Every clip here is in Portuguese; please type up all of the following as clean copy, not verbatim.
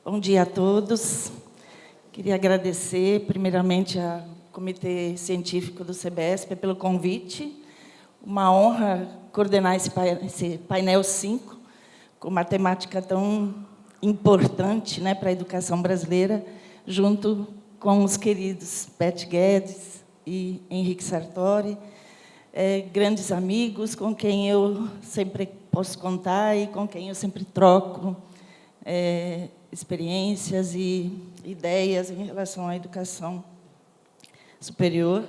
Bom dia a todos. Queria agradecer, primeiramente, ao Comitê Científico do CEBESP pelo convite. Uma honra coordenar esse painel 5, com uma temática tão importante, né, para a educação brasileira, junto com os queridos Beth Guedes e Henrique Sartori, grandes amigos com quem eu sempre posso contar e com quem eu sempre troco experiências e ideias em relação à educação superior.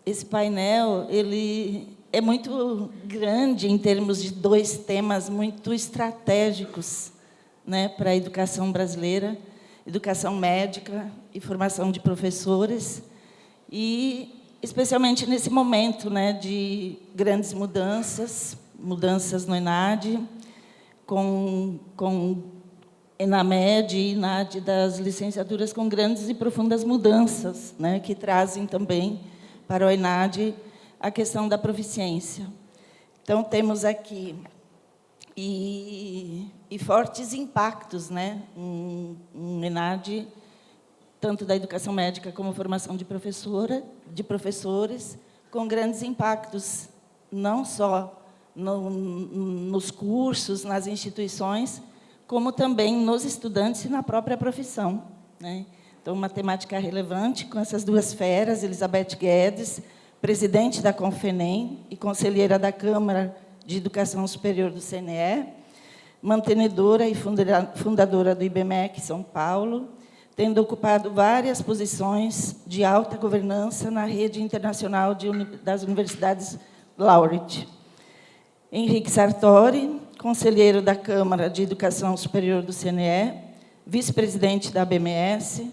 Esse painel ele é muito grande em termos de dois temas muito estratégicos, né, para a educação brasileira: educação médica e formação de professores, e especialmente nesse momento, né, de grandes mudanças no ENAD, com ENAMED e INAD das licenciaturas com grandes e profundas mudanças, né, que trazem também para o ENAD a questão da proficiência. Então, temos aqui e fortes impactos, né, um ENAD, tanto da educação médica como formação de professores, com grandes impactos, não só nos cursos, nas instituições, como também nos estudantes e na própria profissão, né? Então, uma temática relevante com essas duas feras: Elizabeth Guedes, presidente da Confenem e conselheira da Câmara de Educação Superior do CNE, mantenedora e fundadora do IBMEC São Paulo, tendo ocupado várias posições de alta governança na rede internacional das universidades Laureate. Henrique Sartori, conselheiro da Câmara de Educação Superior do CNE, vice-presidente da ABMS,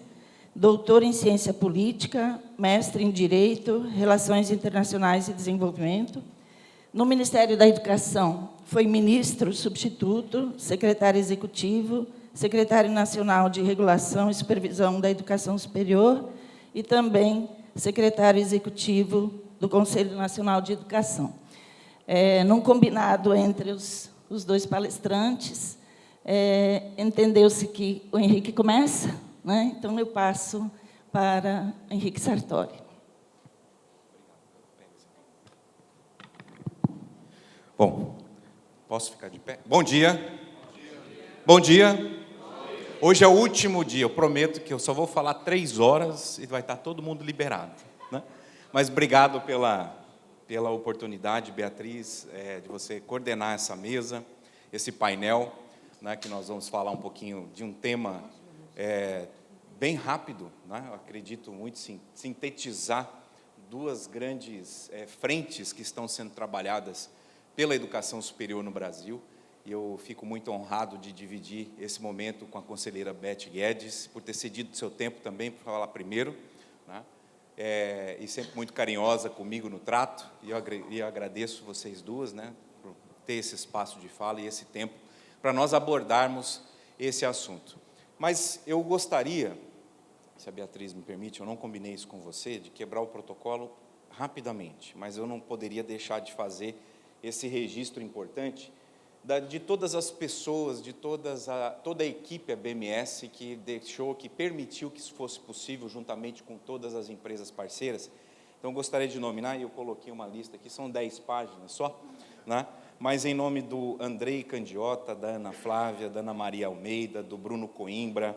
doutor em Ciência Política, mestre em Direito, Relações Internacionais e Desenvolvimento. No Ministério da Educação, foi ministro substituto, secretário executivo, secretário nacional de Regulação e Supervisão da Educação Superior e também secretário executivo do Conselho Nacional de Educação. Num combinado entre os dois palestrantes, entendeu-se que o Henrique começa, né? Então, eu passo para Henrique Sartori. Bom, posso ficar de pé? Bom dia. Bom dia. Hoje é o último dia, eu prometo que eu só vou falar 3 horas e vai estar todo mundo liberado, né? Mas obrigado pela oportunidade, Beatriz, de você coordenar essa mesa, esse painel, né, que nós vamos falar um pouquinho de um tema bem rápido, né? Eu acredito muito sintetizar duas grandes frentes que estão sendo trabalhadas pela educação superior no Brasil, e eu fico muito honrado de dividir esse momento com a conselheira Beth Guedes, por ter cedido seu tempo também para falar primeiro, né? E sempre muito carinhosa comigo no trato, e eu agradeço vocês duas, né, por ter esse espaço de fala e esse tempo para nós abordarmos esse assunto. Mas eu gostaria, se a Beatriz me permite, eu não combinei isso com você, de quebrar o protocolo rapidamente, mas eu não poderia deixar de fazer esse registro importante de todas as pessoas, de toda a equipe ABMS que permitiu que isso fosse possível, juntamente com todas as empresas parceiras. Então, eu gostaria de nominar, e eu coloquei uma lista aqui, são 10 páginas só, né? Mas em nome do Andrei Candiota, da Ana Flávia, da Ana Maria Almeida, do Bruno Coimbra,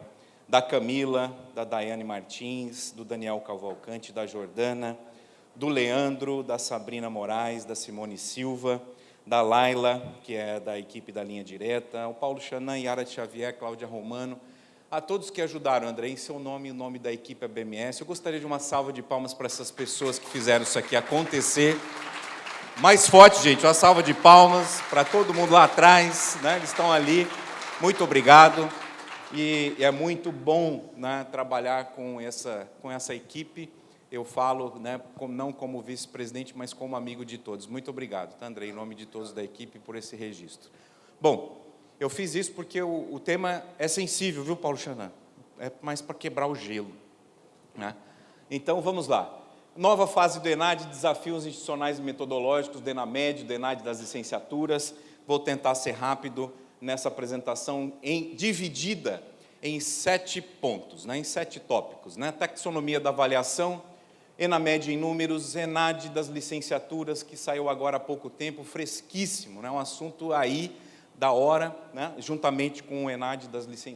da Camila, da Daiane Martins, do Daniel Cavalcante, da Jordana, do Leandro, da Sabrina Moraes, da Simone Silva, da Laila, que é da equipe da Linha Direta, o Paulo Chanan, Yara Xavier, Cláudia Romano, a todos que ajudaram, André, em seu nome e o nome da equipe ABMS. Eu gostaria de uma salva de palmas para essas pessoas que fizeram isso aqui acontecer. Mais forte, gente, uma salva de palmas para todo mundo lá atrás, né? Eles estão ali. Muito obrigado. E é muito bom, né, trabalhar com essa equipe. Eu falo, né, não como vice-presidente, mas como amigo de todos. Muito obrigado, tá, André, em nome de todos da equipe, por esse registro. Bom, eu fiz isso porque o tema é sensível, viu, Paulo Chanan? É mais para quebrar o gelo, né? Então, vamos lá. Nova fase do ENAD, desafios institucionais e metodológicos, do ENAMED, do ENAD das licenciaturas. Vou tentar ser rápido. nessa apresentação dividida em 7 pontos, né, em 7 tópicos, né? Taxonomia da avaliação, ENAMED em números, ENAD das licenciaturas, que saiu agora há pouco tempo, fresquíssimo, né? Um assunto aí da hora, né? Juntamente com o ENAD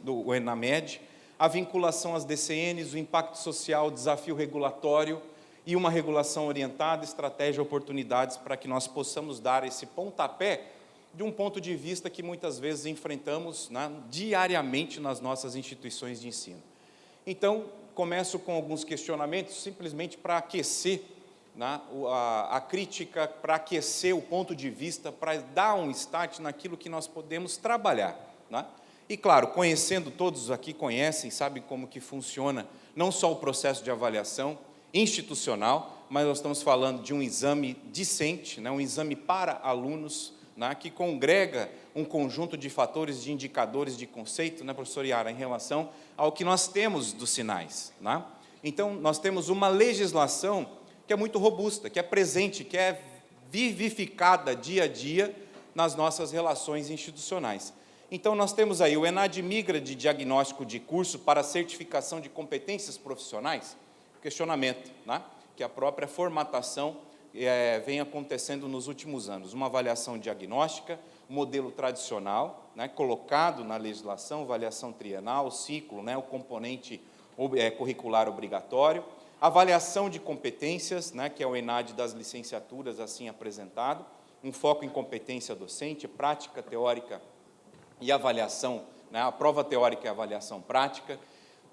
do ENAMED, a vinculação às DCNs, o impacto social, o desafio regulatório e uma regulação orientada, estratégia, oportunidades para que nós possamos dar esse pontapé de um ponto de vista que muitas vezes enfrentamos, né, diariamente nas nossas instituições de ensino. Então, começo com alguns questionamentos, simplesmente para aquecer, né, a crítica, para aquecer o ponto de vista, para dar um start naquilo que nós podemos trabalhar, né? E, claro, conhecendo, todos aqui conhecem, sabem como que funciona, não só o processo de avaliação institucional, mas nós estamos falando de um exame discente, né, um exame para alunos, né, que congrega um conjunto de fatores, de indicadores, de conceito, né, professor Yara, em relação ao que nós temos dos sinais, né? Então, nós temos uma legislação que é muito robusta, que é presente, que é vivificada dia a dia nas nossas relações institucionais. Então, nós temos aí o ENAD migra de diagnóstico de curso para certificação de competências profissionais, questionamento, né, que a própria formatação vem acontecendo nos últimos anos. Uma avaliação diagnóstica, modelo tradicional, né, colocado na legislação, avaliação trienal, ciclo, né, o componente curricular obrigatório, avaliação de competências, né, que é o ENAD das licenciaturas, assim apresentado, um foco em competência docente, prática teórica e avaliação, né, a prova teórica e a avaliação prática.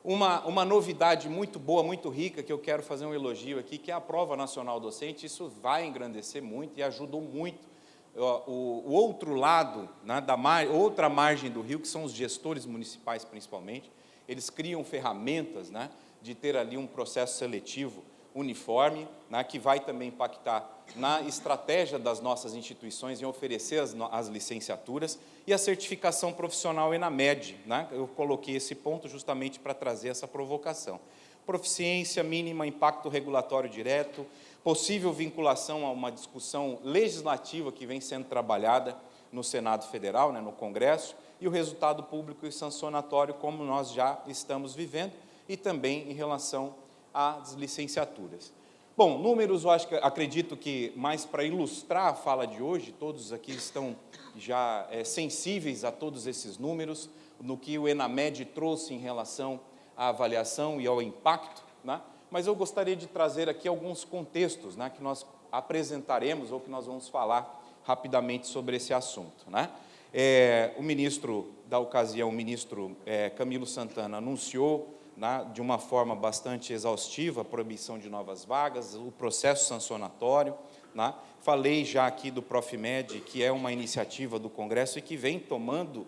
Uma novidade muito boa, muito rica, que eu quero fazer um elogio aqui, que é a prova nacional docente. Isso vai engrandecer muito e ajudou muito o outro lado, né, outra margem do rio, que são os gestores municipais, principalmente. Eles criam ferramentas, né, de ter ali um processo seletivo uniforme, né, que vai também impactar na estratégia das nossas instituições em oferecer as licenciaturas, e a certificação profissional ENAMED, né, eu coloquei esse ponto justamente para trazer essa provocação. Proficiência mínima, impacto regulatório direto, possível vinculação a uma discussão legislativa que vem sendo trabalhada no Senado Federal, né, no Congresso, e o resultado público e sancionatório, como nós já estamos vivendo, e também em relação às licenciaturas. Bom, números, eu acredito que mais para ilustrar a fala de hoje, todos aqui estão já sensíveis a todos esses números, no que o ENAMED trouxe em relação à avaliação e ao impacto, né? Mas eu gostaria de trazer aqui alguns contextos, né, que nós apresentaremos ou que nós vamos falar rapidamente sobre esse assunto, né? O ministro da ocasião, o ministro Camilo Santana, anunciou, né, de uma forma bastante exaustiva a proibição de novas vagas, o processo sancionatório, né? Falei já aqui do Profimed, que é uma iniciativa do Congresso e que vem tomando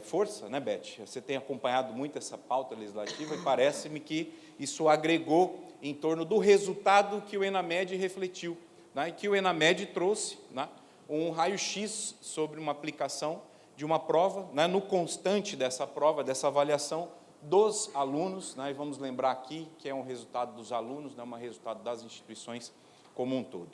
força, né, Beth? Você tem acompanhado muito essa pauta legislativa e parece-me que isso agregou em torno do resultado que o ENAMED refletiu, né, e que o ENAMED trouxe, né, um raio-x sobre uma aplicação de uma prova, né, no constante dessa prova, dessa avaliação dos alunos, né, e vamos lembrar aqui que é um resultado dos alunos, não é um resultado das instituições como um todo.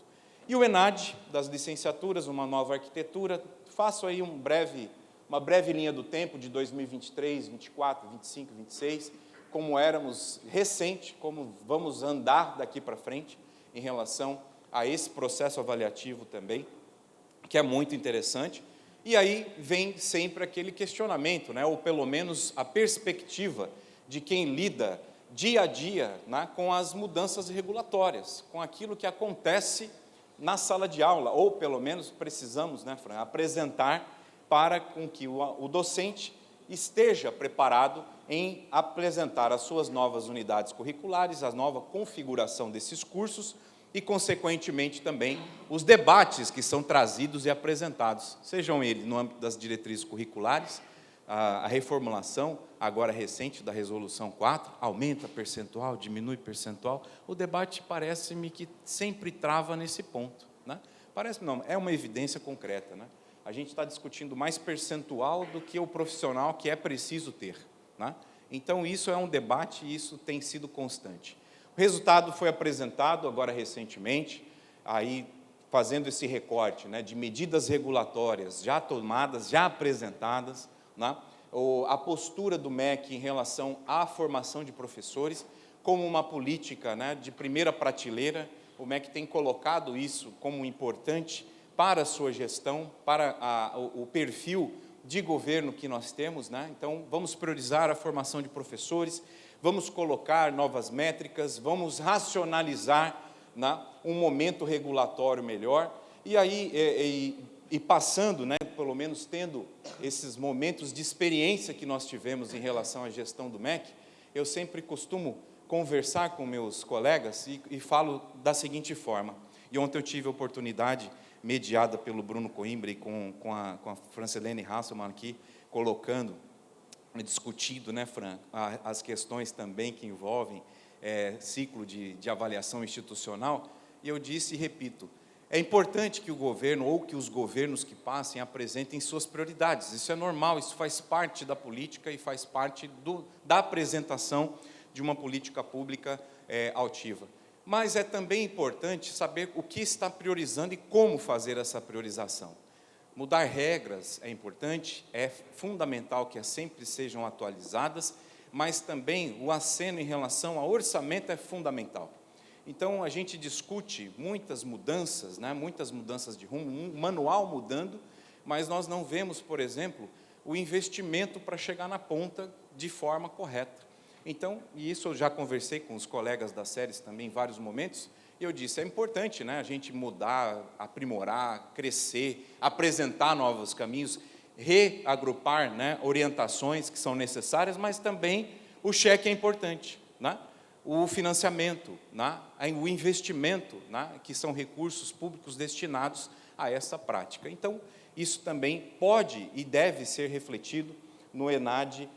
E o ENAD, das licenciaturas, uma nova arquitetura, faço aí uma breve linha do tempo de 2023, 24, 25, 26, como éramos recente, como vamos andar daqui para frente em relação a esse processo avaliativo também, que é muito interessante. E aí vem sempre aquele questionamento, né, ou pelo menos a perspectiva de quem lida dia a dia, né, com as mudanças regulatórias, com aquilo que acontece na sala de aula, ou pelo menos precisamos, né, Fran, apresentar para com que o docente esteja preparado em apresentar as suas novas unidades curriculares, a nova configuração desses cursos e, consequentemente, também os debates que são trazidos e apresentados, sejam eles no âmbito das diretrizes curriculares, a reformulação, agora recente, da Resolução 4, aumenta percentual, diminui percentual, o debate parece-me que sempre trava nesse ponto, né? Parece, não, é uma evidência concreta, né? A gente está discutindo mais percentual do que o profissional que é preciso ter, né? Então, isso é um debate e isso tem sido constante. O resultado foi apresentado agora recentemente, aí fazendo esse recorte, né, de medidas regulatórias já tomadas, já apresentadas, né, a postura do MEC em relação à formação de professores, como uma política, né, de primeira prateleira. O MEC tem colocado isso como importante para a sua gestão, para o perfil de governo que nós temos, né? Então, vamos priorizar a formação de professores, vamos colocar novas métricas, vamos racionalizar, né, um momento regulatório melhor, e aí, passando, né, pelo menos tendo esses momentos de experiência que nós tivemos em relação à gestão do MEC, eu sempre costumo conversar com meus colegas e falo da seguinte forma, e ontem eu tive a oportunidade, mediada pelo Bruno Coimbra e com a Francilene Hasselmann aqui, colocando, discutido, né, Fran, as questões também que envolvem ciclo de avaliação institucional, e eu disse e repito, é importante que o governo, ou que os governos que passem, apresentem suas prioridades, isso é normal, isso faz parte da política e faz parte da apresentação de uma política pública altiva. Mas é também importante saber o que está priorizando e como fazer essa priorização. Mudar regras é importante, é fundamental que sempre sejam atualizadas, mas também o aceno em relação ao orçamento é fundamental. Então, a gente discute muitas mudanças, né, muitas mudanças de rumo, um manual mudando, mas nós não vemos, por exemplo, o investimento para chegar na ponta de forma correta. Então, e isso eu já conversei com os colegas das séries também em vários momentos, e eu disse, é importante, né, a gente mudar, aprimorar, crescer, apresentar novos caminhos, reagrupar, né, orientações que são necessárias, mas também o cheque é importante, né? O financiamento, né, o investimento, né, que são recursos públicos destinados a essa prática. Então, isso também pode e deve ser refletido no ENAD,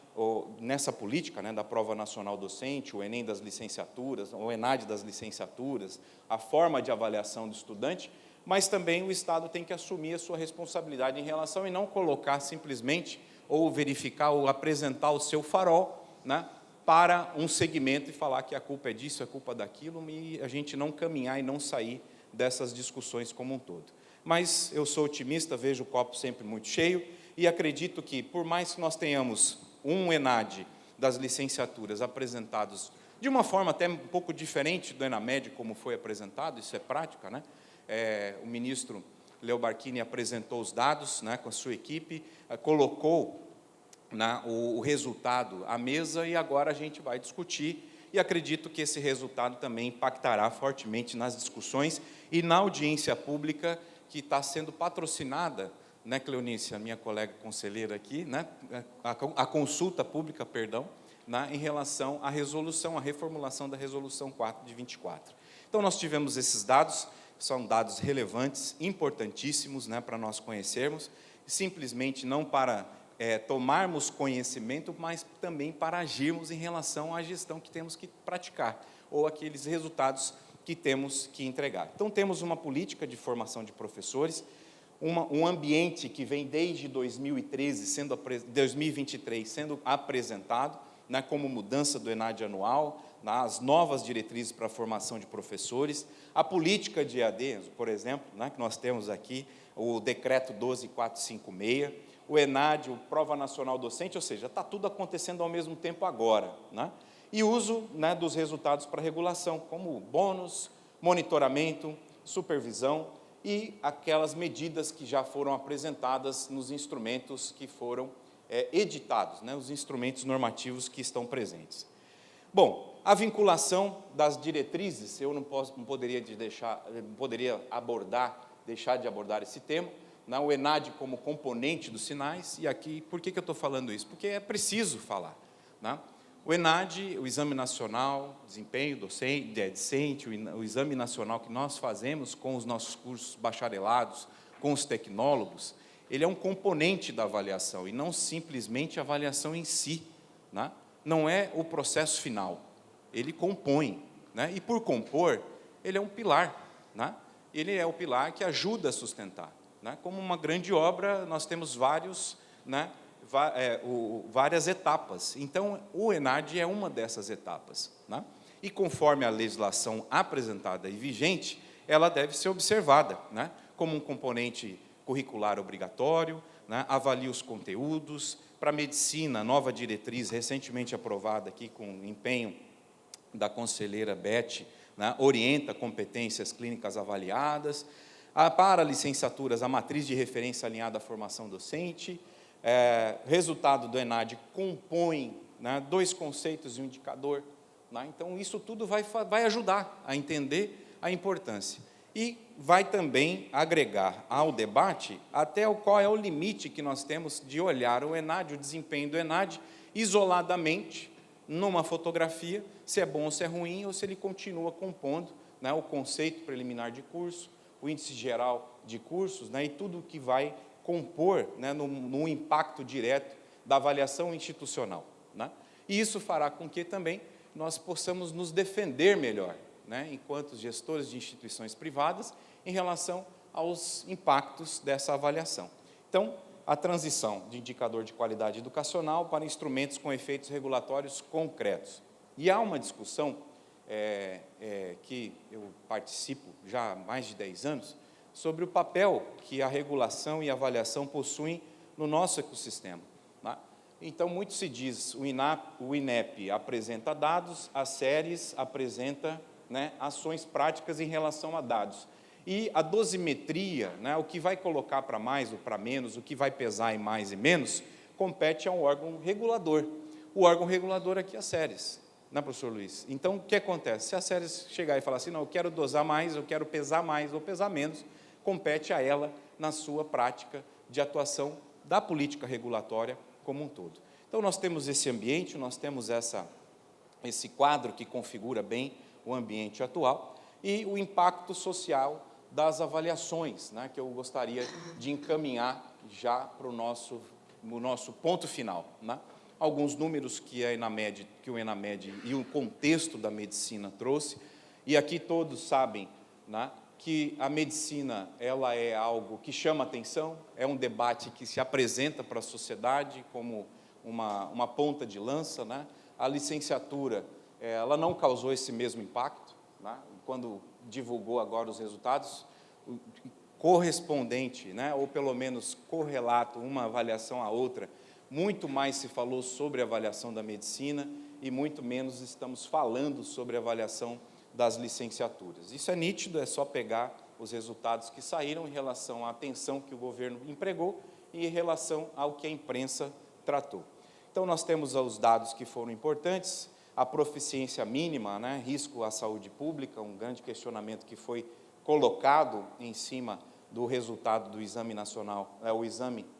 nessa política, né, da Prova Nacional Docente, o ENEM das licenciaturas, o ENAD das licenciaturas, a forma de avaliação do estudante, mas também o Estado tem que assumir a sua responsabilidade em relação e não colocar simplesmente, ou verificar, ou apresentar o seu farol, né, para um segmento e falar que a culpa é disso, a culpa daquilo, e a gente não caminhar e não sair dessas discussões como um todo. Mas eu sou otimista, vejo o copo sempre muito cheio, e acredito que, por mais que nós tenhamos um ENAD das licenciaturas apresentados de uma forma até um pouco diferente do ENAMED, como foi apresentado, isso é prática, né? O ministro Leo Barchini apresentou os dados, né, com a sua equipe, colocou o resultado à mesa, e agora a gente vai discutir, e acredito que esse resultado também impactará fortemente nas discussões e na audiência pública que está sendo patrocinada, né, Cleonice, a minha colega conselheira aqui, né, a consulta pública, perdão, né, em relação à resolução, à reformulação da resolução 4 de 24. Então, nós tivemos esses dados, são dados relevantes, importantíssimos, né, para nós conhecermos, simplesmente não para tomarmos conhecimento, mas também para agirmos em relação à gestão que temos que praticar, ou aqueles resultados que temos que entregar. Então, temos uma política de formação de professores, um ambiente que vem desde 2023 sendo apresentado, né, como mudança do ENAD anual, as novas diretrizes para a formação de professores, a política de EAD, por exemplo, né, que nós temos aqui, o decreto 12456, o ENAD, o Prova Nacional Docente, ou seja, está tudo acontecendo ao mesmo tempo agora, né? E uso, né, dos resultados para regulação, como bônus, monitoramento, supervisão e aquelas medidas que já foram apresentadas nos instrumentos que foram editados, né, os instrumentos normativos que estão presentes. Bom, a vinculação das diretrizes, eu não poderia deixar de abordar esse tema, né, o ENAD como componente dos sinais, e aqui, por que eu estou falando isso? Porque é preciso falar, né? O ENAD, o Exame Nacional, Desempenho Docente, o Exame Nacional que nós fazemos com os nossos cursos bacharelados, com os tecnólogos, ele é um componente da avaliação, e não simplesmente a avaliação em si, né? Não é o processo final, ele compõe, né? E por compor, ele é um pilar, né? Ele é o pilar que ajuda a sustentar, né? Como uma grande obra, nós temos várias etapas. Então, o ENAD é uma dessas etapas, né? E conforme a legislação apresentada e vigente, ela deve ser observada, né, como um componente curricular obrigatório, né, avalia os conteúdos. Para a medicina, nova diretriz recentemente aprovada aqui com empenho da conselheira Beth, né, orienta competências clínicas avaliadas. Para licenciaturas, a matriz de referência alinhada à formação docente. Resultado do ENAD compõe, né, 2 conceitos e um indicador, né? Então, isso tudo vai ajudar a entender a importância. E vai também agregar ao debate até qual é o limite que nós temos de olhar o ENAD, o desempenho do ENAD, isoladamente, numa fotografia, se é bom ou se é ruim, ou se ele continua compondo, né, o conceito preliminar de curso, o índice geral de cursos, né, e tudo que vai compor, né, no impacto direto da avaliação institucional, né? E isso fará com que também nós possamos nos defender melhor, né, enquanto gestores de instituições privadas, em relação aos impactos dessa avaliação. Então, a transição de indicador de qualidade educacional para instrumentos com efeitos regulatórios concretos. E há uma discussão que eu participo já há mais de 10 anos, sobre o papel que a regulação e a avaliação possuem no nosso ecossistema, né? Então, muito se diz, o INEP apresenta dados, a SERES apresenta, né, ações práticas em relação a dados. E a dosimetria, né, o que vai colocar para mais ou para menos, o que vai pesar em mais e menos, compete a um órgão regulador. O órgão regulador aqui é a SERES, né, professor Luiz? Então, o que acontece? Se a SERES chegar e falar assim, não, eu quero dosar mais, eu quero pesar mais ou pesar menos, compete a ela na sua prática de atuação da política regulatória como um todo. Então, nós temos esse ambiente, nós temos esse quadro que configura bem o ambiente atual e o impacto social das avaliações, né, que eu gostaria de encaminhar já para o nosso ponto final, né? Alguns números que o ENAMED e o contexto da medicina trouxe, e aqui todos sabem, né, que a medicina ela é algo que chama atenção, é um debate que se apresenta para a sociedade como uma ponta de lança, né? A licenciatura ela não causou esse mesmo impacto, né? Quando divulgou agora os resultados, correspondente, né, ou pelo menos correlato, uma avaliação à outra, muito mais se falou sobre a avaliação da medicina e muito menos estamos falando sobre a avaliação das licenciaturas. Isso é nítido, é só pegar os resultados que saíram em relação à atenção que o governo empregou e em relação ao que a imprensa tratou. Então, nós temos os dados que foram importantes, a proficiência mínima, né, risco à saúde pública, um grande questionamento que foi colocado em cima do resultado do exame nacional,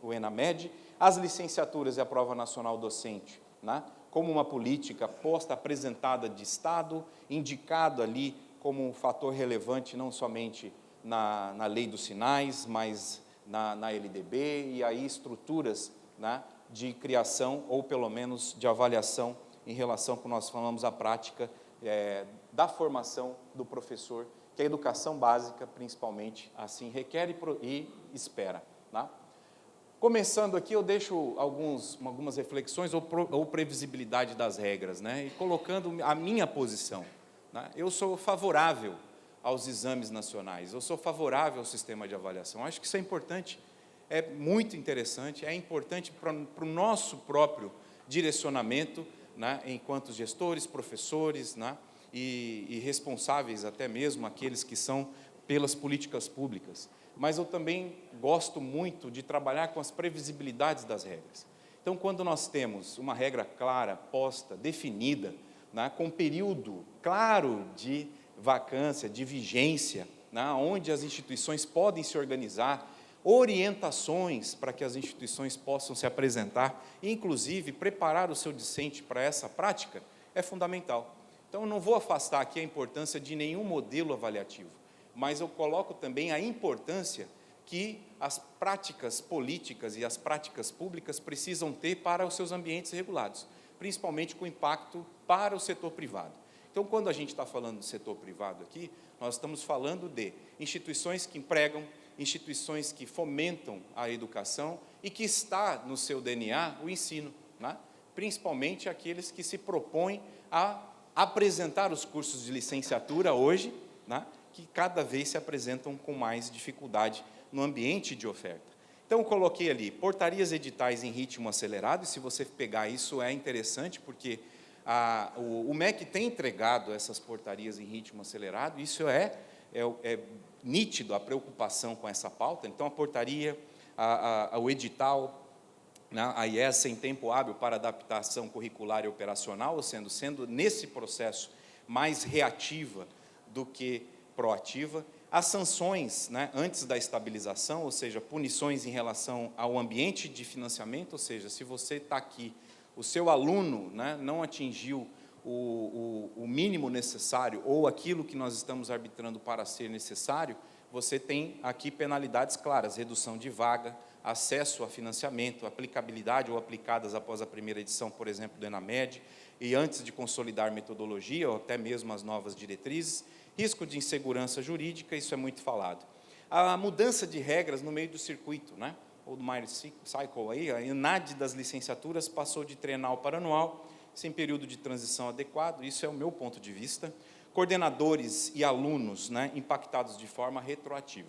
o ENAMED, as licenciaturas e a prova nacional docente, né, como uma política posta, apresentada de Estado, indicado ali como um fator relevante, não somente na lei dos sinais, mas na LDB, e aí estruturas, né, de criação, ou pelo menos de avaliação, em relação com nós falamos a prática da formação do professor, que a educação básica, principalmente, assim requer e espera, né? Começando aqui, eu deixo algumas reflexões ou previsibilidade das regras, né? E colocando a minha posição, né? Eu sou favorável aos exames nacionais, eu sou favorável ao sistema de avaliação. Acho que isso é importante, é muito interessante, é importante para o nosso próprio direcionamento, né? Enquanto gestores, professores, né? E responsáveis até mesmo aqueles que são pelas políticas públicas. Mas eu também gosto muito de trabalhar com as previsibilidades das regras. Então, quando nós temos uma regra clara, posta, definida, né, com período claro de vacância, de vigência, né, onde as instituições podem se organizar, orientações para que as instituições possam se apresentar, inclusive preparar o seu discente para essa prática, é fundamental. Então, eu não vou afastar aqui a importância de nenhum modelo avaliativo, mas eu coloco também a importância que as práticas políticas e as práticas públicas precisam ter para os seus ambientes regulados, principalmente com impacto para o setor privado. Então, quando a gente está falando do setor privado aqui, nós estamos falando de instituições que empregam, instituições que fomentam a educação e que está no seu DNA o ensino, né? Principalmente aqueles que se propõem a apresentar os cursos de licenciatura hoje, né, que cada vez se apresentam com mais dificuldade no ambiente de oferta. Então, eu coloquei ali, portarias editais em ritmo acelerado, e se você pegar isso é interessante, porque o MEC tem entregado essas portarias em ritmo acelerado, isso é nítido a preocupação com essa pauta. Então, a portaria, o edital, né, a IES em tempo hábil para adaptação curricular e operacional, sendo nesse processo mais reativa do que proativa. As sanções, né, antes da estabilização, ou seja, punições em relação ao ambiente de financiamento, ou seja, se você está aqui, o seu aluno, né, não atingiu o mínimo necessário, ou aquilo que nós estamos arbitrando para ser necessário, você tem aqui penalidades claras, redução de vaga, acesso a financiamento, aplicabilidade ou aplicadas após a primeira edição, por exemplo, do ENAMED, e antes de consolidar metodologia, ou até mesmo as novas diretrizes. Risco de insegurança jurídica, isso é muito falado. A mudança de regras no meio do circuito, né? Ou do Meyer Cycle, aí, a ENAD das licenciaturas passou de trienal para anual, sem período de transição adequado, isso é o meu ponto de vista. Coordenadores e alunos, né, impactados de forma retroativa.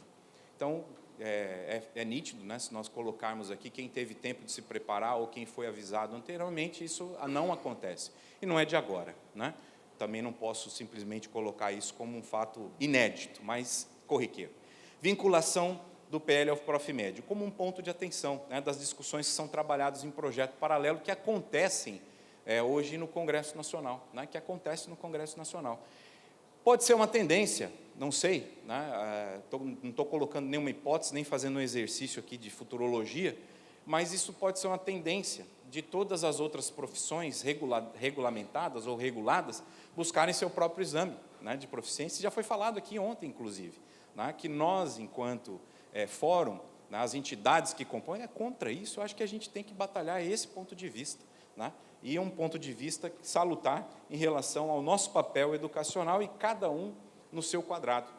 Então, é nítido, né, se nós colocarmos aqui quem teve tempo de se preparar ou quem foi avisado anteriormente, isso não acontece. E não é de agora, né? Também não posso simplesmente colocar isso como um fato inédito, mas corriqueiro. Vinculação do PL ao Profimed, como um ponto de atenção, né, das discussões que são trabalhadas em projeto paralelo, que acontecem hoje no Congresso Nacional, né, Pode ser uma tendência, não sei, né, não estou colocando nenhuma hipótese, nem fazendo um exercício aqui de futurologia, mas isso pode ser uma tendência de todas as outras profissões regulamentadas ou reguladas buscarem seu próprio exame, né, de proficiência. Já foi falado aqui ontem, inclusive, né, que nós, enquanto fórum, né, as entidades que compõem, contra isso. Eu acho que a gente tem que batalhar esse ponto de vista, né, e um ponto de vista salutar em relação ao nosso papel educacional e cada um no seu quadrado.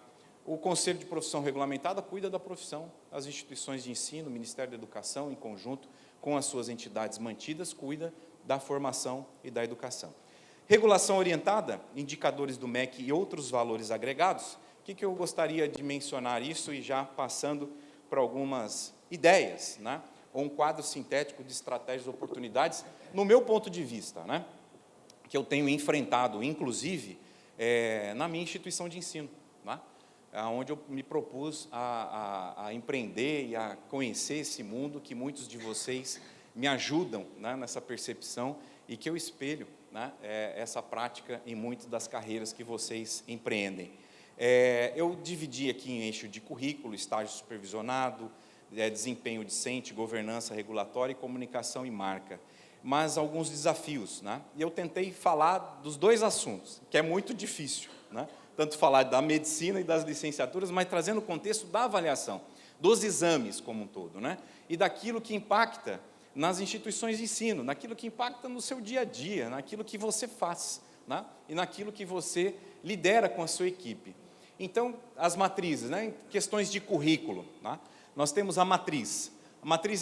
O Conselho de Profissão Regulamentada cuida da profissão, as instituições de ensino, o Ministério da Educação, em conjunto com as suas entidades mantidas, cuida da formação e da educação. Regulação orientada, indicadores do MEC e outros valores agregados. O que eu gostaria de mencionar isso e já passando para algumas ideias, né? Ou um quadro sintético de estratégias e oportunidades, no meu ponto de vista, né? Que eu tenho enfrentado, inclusive, na minha instituição de ensino, né? Onde eu me propus a empreender e a conhecer esse mundo que muitos de vocês me ajudam, né, nessa percepção e que eu espelho, né, essa prática em muitas das carreiras que vocês empreendem. Eu dividi aqui em eixo de currículo, estágio supervisionado, desempenho discente, governança regulatória e comunicação e marca. Mas alguns desafios, né? E eu tentei falar dos dois assuntos, que é muito difícil, né? Tanto falar da medicina e das licenciaturas, mas trazendo o contexto da avaliação, dos exames como um todo, né? E daquilo que impacta nas instituições de ensino, naquilo que impacta no seu dia a dia, naquilo que você faz, né? E naquilo que você lidera com a sua equipe. Então, as matrizes, né? Questões de currículo, né? Nós temos a matriz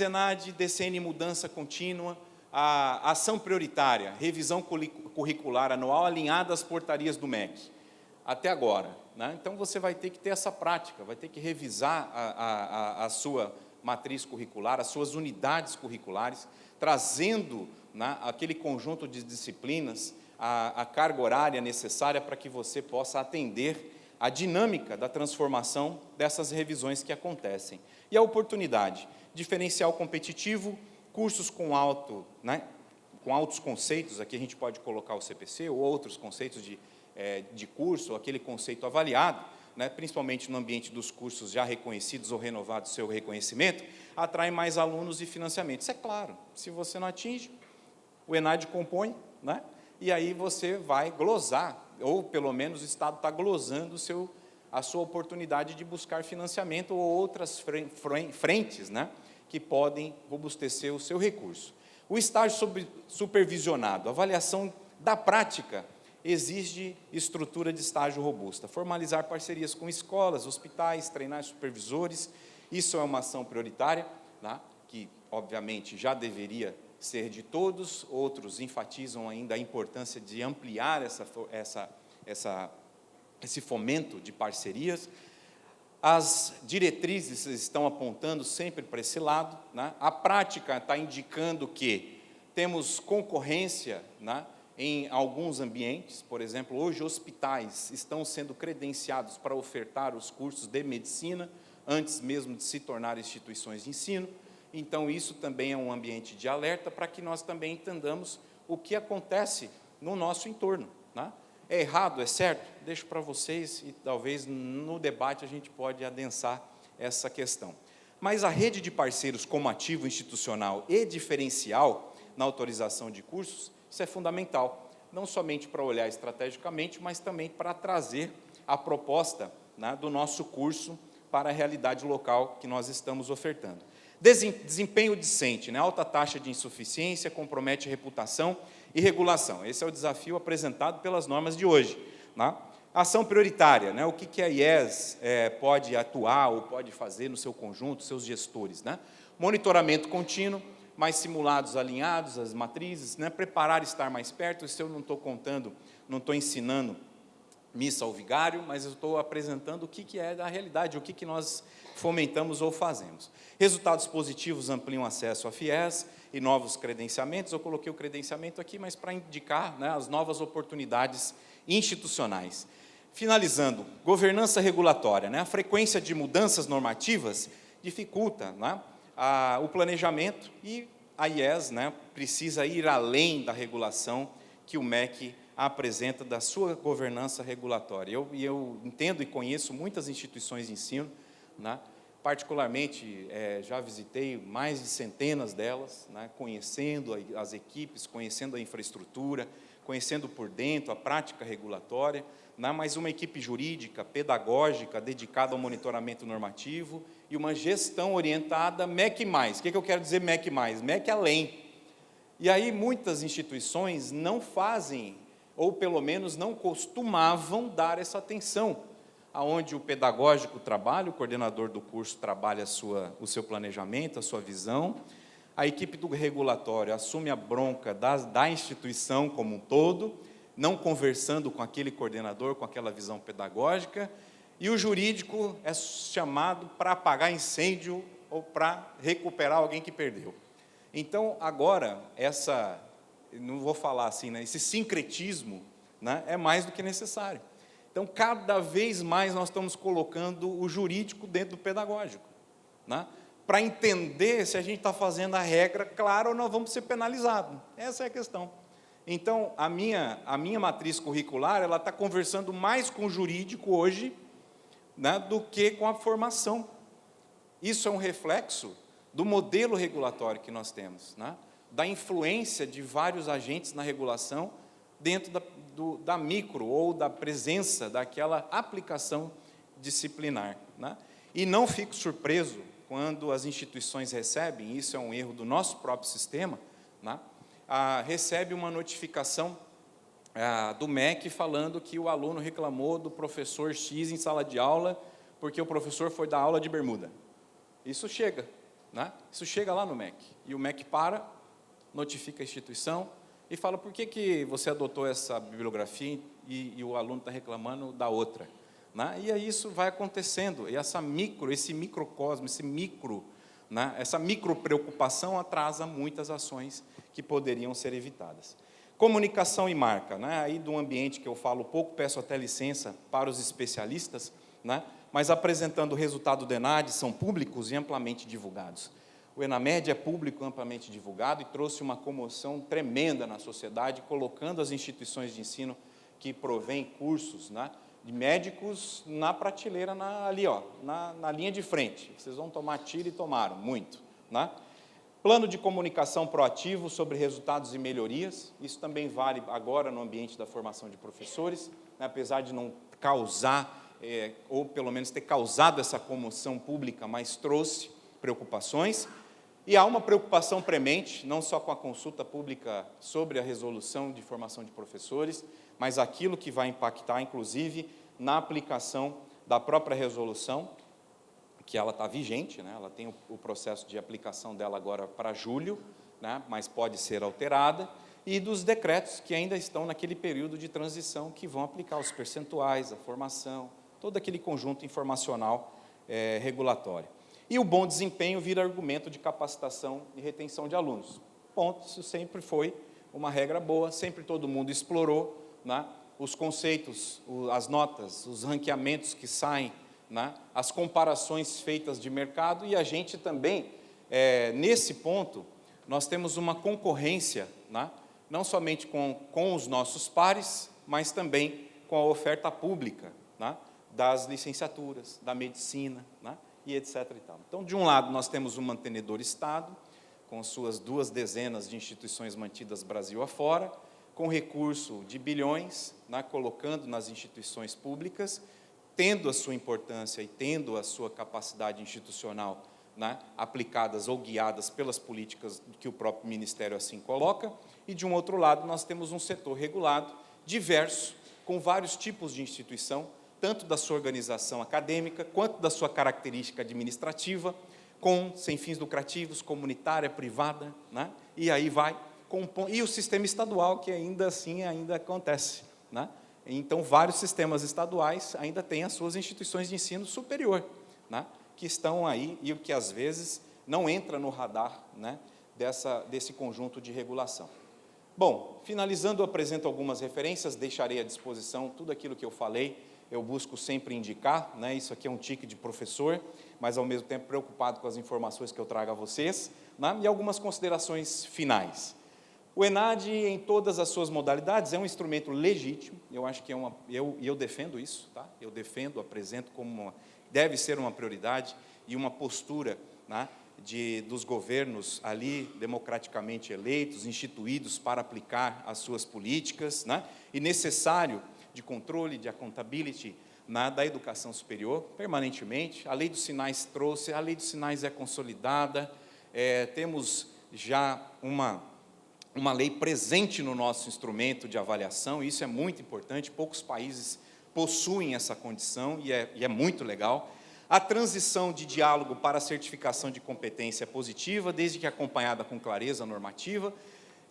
ENAD, DCN mudança contínua, a ação prioritária, revisão curricular anual alinhada às portarias do MEC, até agora, né? Então, você vai ter que ter essa prática, vai ter que revisar a sua matriz curricular, as suas unidades curriculares, trazendo, né, aquele conjunto de disciplinas, a carga horária necessária para que você possa atender a dinâmica da transformação dessas revisões que acontecem. E a oportunidade, diferencial competitivo, cursos com altos conceitos, aqui a gente pode colocar o CPC ou outros conceitos de curso, aquele conceito avaliado, né, principalmente no ambiente dos cursos já reconhecidos ou renovados seu reconhecimento, atrai mais alunos e financiamento. Isso é claro, se você não atinge, o ENAD compõe, né, e aí você vai glosar, ou pelo menos o Estado está glosando a sua oportunidade de buscar financiamento ou outras frentes, né, que podem robustecer o seu recurso. O estágio supervisionado, avaliação da prática, exige estrutura de estágio robusta, formalizar parcerias com escolas, hospitais, treinar supervisores, isso é uma ação prioritária, né, que obviamente já deveria ser de todos, outros enfatizam ainda a importância de ampliar esse fomento de parcerias. As diretrizes estão apontando sempre para esse lado, né? A prática está indicando que temos concorrência, né, em alguns ambientes. Por exemplo, hoje hospitais estão sendo credenciados para ofertar os cursos de medicina, antes mesmo de se tornar instituições de ensino. Então, isso também é um ambiente de alerta para que nós também entendamos o que acontece no nosso entorno, né? É errado, é certo? Deixo para vocês e talvez no debate a gente pode adensar essa questão. Mas a rede de parceiros como ativo institucional e diferencial na autorização de cursos, isso é fundamental, não somente para olhar estrategicamente, mas também para trazer a proposta, né, do nosso curso para a realidade local que nós estamos ofertando. Desempenho discente, né? Alta taxa de insuficiência, compromete reputação e regulação. Esse é o desafio apresentado pelas normas de hoje, né? Ação prioritária, né? O que a IES pode atuar ou pode fazer no seu conjunto, seus gestores, né? Monitoramento contínuo, mais simulados alinhados, as matrizes, né? Preparar estar mais perto. Isso eu não estou contando, não estou ensinando missa ao vigário, mas eu estou apresentando o que é da realidade, o que nós fomentamos ou fazemos. Resultados positivos ampliam acesso a FIES e novos credenciamentos. Eu coloquei o credenciamento aqui, mas para indicar, né, as novas oportunidades institucionais. Finalizando, governança regulatória, né? A frequência de mudanças normativas dificulta, né, o planejamento, e a IES, né, precisa ir além da regulação que o MEC apresenta da sua governança regulatória. Eu entendo e conheço muitas instituições de ensino, né? Particularmente, já visitei mais de centenas delas, né? Conhecendo as equipes, conhecendo a infraestrutura, conhecendo por dentro a prática regulatória, né? Mas uma equipe jurídica, pedagógica, dedicada ao monitoramento normativo e uma gestão orientada MEC+. O que eu quero dizer MEC+? MEC além. E aí muitas instituições não fazem, ou pelo menos não costumavam dar essa atenção, aonde o pedagógico trabalha, o coordenador do curso trabalha o seu planejamento, a sua visão, a equipe do regulatório assume a bronca da instituição como um todo, não conversando com aquele coordenador, com aquela visão pedagógica, e o jurídico é chamado para apagar incêndio ou para recuperar alguém que perdeu. Então, agora, não vou falar assim, né, esse sincretismo, né, é mais do que necessário. Então, cada vez mais nós estamos colocando o jurídico dentro do pedagógico, né, para entender se a gente está fazendo a regra clara ou nós vamos ser penalizados. Essa é a questão. Então, a minha matriz curricular, ela está conversando mais com o jurídico hoje, né, do que com a formação. Isso é um reflexo do modelo regulatório que nós temos, né, da influência de vários agentes na regulação dentro da micro ou da presença daquela aplicação disciplinar, né? E não fico surpreso quando as instituições recebem, isso é um erro do nosso próprio sistema, né? Recebe uma notificação do MEC falando que o aluno reclamou do professor X em sala de aula porque o professor foi dar aula de bermuda. Isso chega, né? Isso chega lá no MEC, e o MEC notifica a instituição e fala: por que você adotou essa bibliografia e o aluno está reclamando da outra, né? E aí isso vai acontecendo, e esse microcosmo, né, essa micro preocupação atrasa muitas ações que poderiam ser evitadas. Comunicação e marca, né? Aí do ambiente que eu falo pouco, peço até licença para os especialistas, né? Mas apresentando o resultado do ENAD, são públicos e amplamente divulgados. O ENAMED é público, amplamente divulgado, e trouxe uma comoção tremenda na sociedade, colocando as instituições de ensino que provêm cursos, né, de médicos na prateleira, ali, ó, na linha de frente. Vocês vão tomar tiro e tomaram, muito, né? Plano de comunicação proativo sobre resultados e melhorias. Isso também vale agora no ambiente da formação de professores, né, apesar de não causar, ou pelo menos ter causado essa comoção pública, mas trouxe preocupações. E há uma preocupação premente, não só com a consulta pública sobre a resolução de formação de professores, mas aquilo que vai impactar, inclusive, na aplicação da própria resolução, que ela está vigente, né? Ela tem o processo de aplicação dela agora para julho, né? Mas pode ser alterada, e dos decretos que ainda estão naquele período de transição, que vão aplicar os percentuais, a formação, todo aquele conjunto informacional regulatório. E o bom desempenho vira argumento de capacitação e retenção de alunos. Ponto, isso sempre foi uma regra boa, sempre todo mundo explorou, né, os conceitos, as notas, os ranqueamentos que saem, né, as comparações feitas de mercado, e a gente também, nesse ponto, nós temos uma concorrência, né, não somente com os nossos pares, mas também com a oferta pública, né, das licenciaturas, da medicina, né, e etc. e tal. Então, de um lado, nós temos o mantenedor Estado, com suas 2 dezenas de instituições mantidas Brasil afora, com recurso de bilhões, né, colocando nas instituições públicas, tendo a sua importância e tendo a sua capacidade institucional, né, aplicadas ou guiadas pelas políticas que o próprio Ministério assim coloca, e, de um outro lado, nós temos um setor regulado, diverso, com vários tipos de instituição, tanto da sua organização acadêmica, quanto da sua característica administrativa, sem fins lucrativos, comunitária, privada, né? E aí vai, e o sistema estadual, que ainda assim ainda acontece, né? Então, vários sistemas estaduais ainda têm as suas instituições de ensino superior, né, que estão aí e o que, às vezes, não entra no radar, né, desse conjunto de regulação. Bom, finalizando, eu apresento algumas referências, deixarei à disposição tudo aquilo que eu falei. Eu busco sempre indicar, né, isso aqui é um tique de professor, mas, ao mesmo tempo, preocupado com as informações que eu trago a vocês, né, e algumas considerações finais. O ENAD, em todas as suas modalidades, é um instrumento legítimo, eu acho que eu defendo isso, tá? Eu defendo, apresento como deve ser uma prioridade e uma postura, né, dos governos ali democraticamente eleitos, instituídos para aplicar as suas políticas, né, e necessário de controle, de accountability da educação superior, permanentemente. A lei dos sinais trouxe, a lei dos sinais é consolidada, temos já uma lei presente no nosso instrumento de avaliação, e isso é muito importante, poucos países possuem essa condição, e é muito legal. A transição de diálogo para a certificação de competência é positiva, desde que acompanhada com clareza normativa.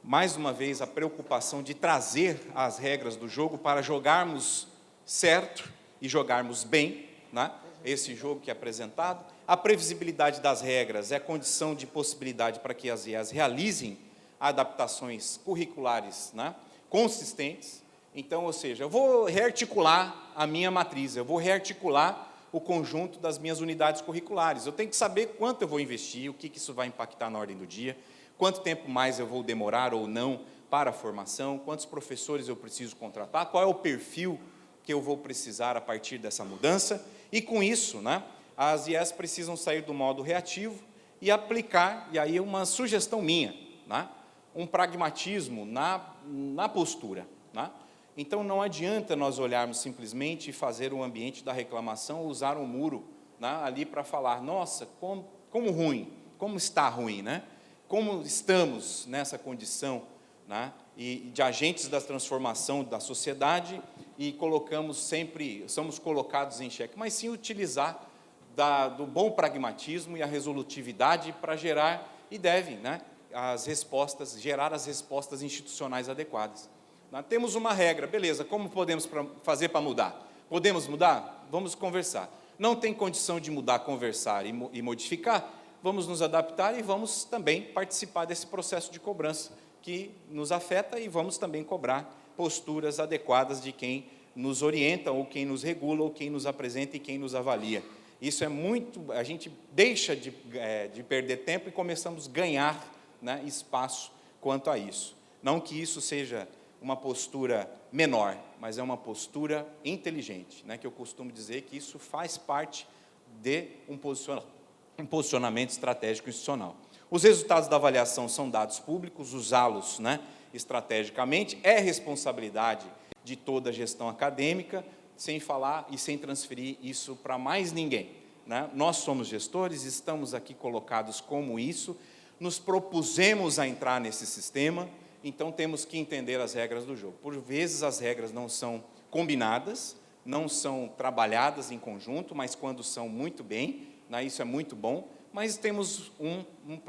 Mais uma vez, a preocupação de trazer as regras do jogo para jogarmos certo e jogarmos bem, né, esse jogo que é apresentado. A previsibilidade das regras é condição de possibilidade para que as IES realizem adaptações curriculares, né, consistentes. Então, ou seja, eu vou rearticular a minha matriz, eu vou rearticular o conjunto das minhas unidades curriculares. Eu tenho que saber quanto eu vou investir, o que isso vai impactar na ordem do dia, quanto tempo mais eu vou demorar ou não para a formação, quantos professores eu preciso contratar, qual é o perfil que eu vou precisar a partir dessa mudança, e com isso, né, as IES precisam sair do modo reativo e aplicar, e aí uma sugestão minha, né, um pragmatismo na postura, né? Então, não adianta nós olharmos simplesmente e fazer um ambiente da reclamação, usar um muro, né, ali para falar, nossa, como ruim, como está ruim, né? Como estamos nessa condição, né, e de agentes da transformação da sociedade, e somos colocados em xeque, mas sim utilizar do bom pragmatismo e a resolutividade para gerar, e deve, né, gerar as respostas institucionais adequadas. Temos uma regra, beleza, como podemos fazer para mudar? Podemos mudar? Vamos conversar. Não tem condição de mudar, conversar e modificar? Vamos nos adaptar e vamos também participar desse processo de cobrança que nos afeta, e vamos também cobrar posturas adequadas de quem nos orienta, ou quem nos regula, ou quem nos apresenta e quem nos avalia. Isso é muito, a gente deixa de perder tempo e começamos a ganhar, né, espaço quanto a isso. Não que isso seja uma postura menor, mas é uma postura inteligente, né, que eu costumo dizer que isso faz parte de um posicionamento estratégico institucional. Os resultados da avaliação são dados públicos, usá-los, né, estrategicamente é responsabilidade de toda a gestão acadêmica, sem falar e sem transferir isso para mais ninguém, né? Nós somos gestores, estamos aqui colocados como isso, nos propusemos a entrar nesse sistema, então temos que entender as regras do jogo. Por vezes as regras não são combinadas, não são trabalhadas em conjunto, mas quando são, muito bem, né, isso é muito bom, mas temos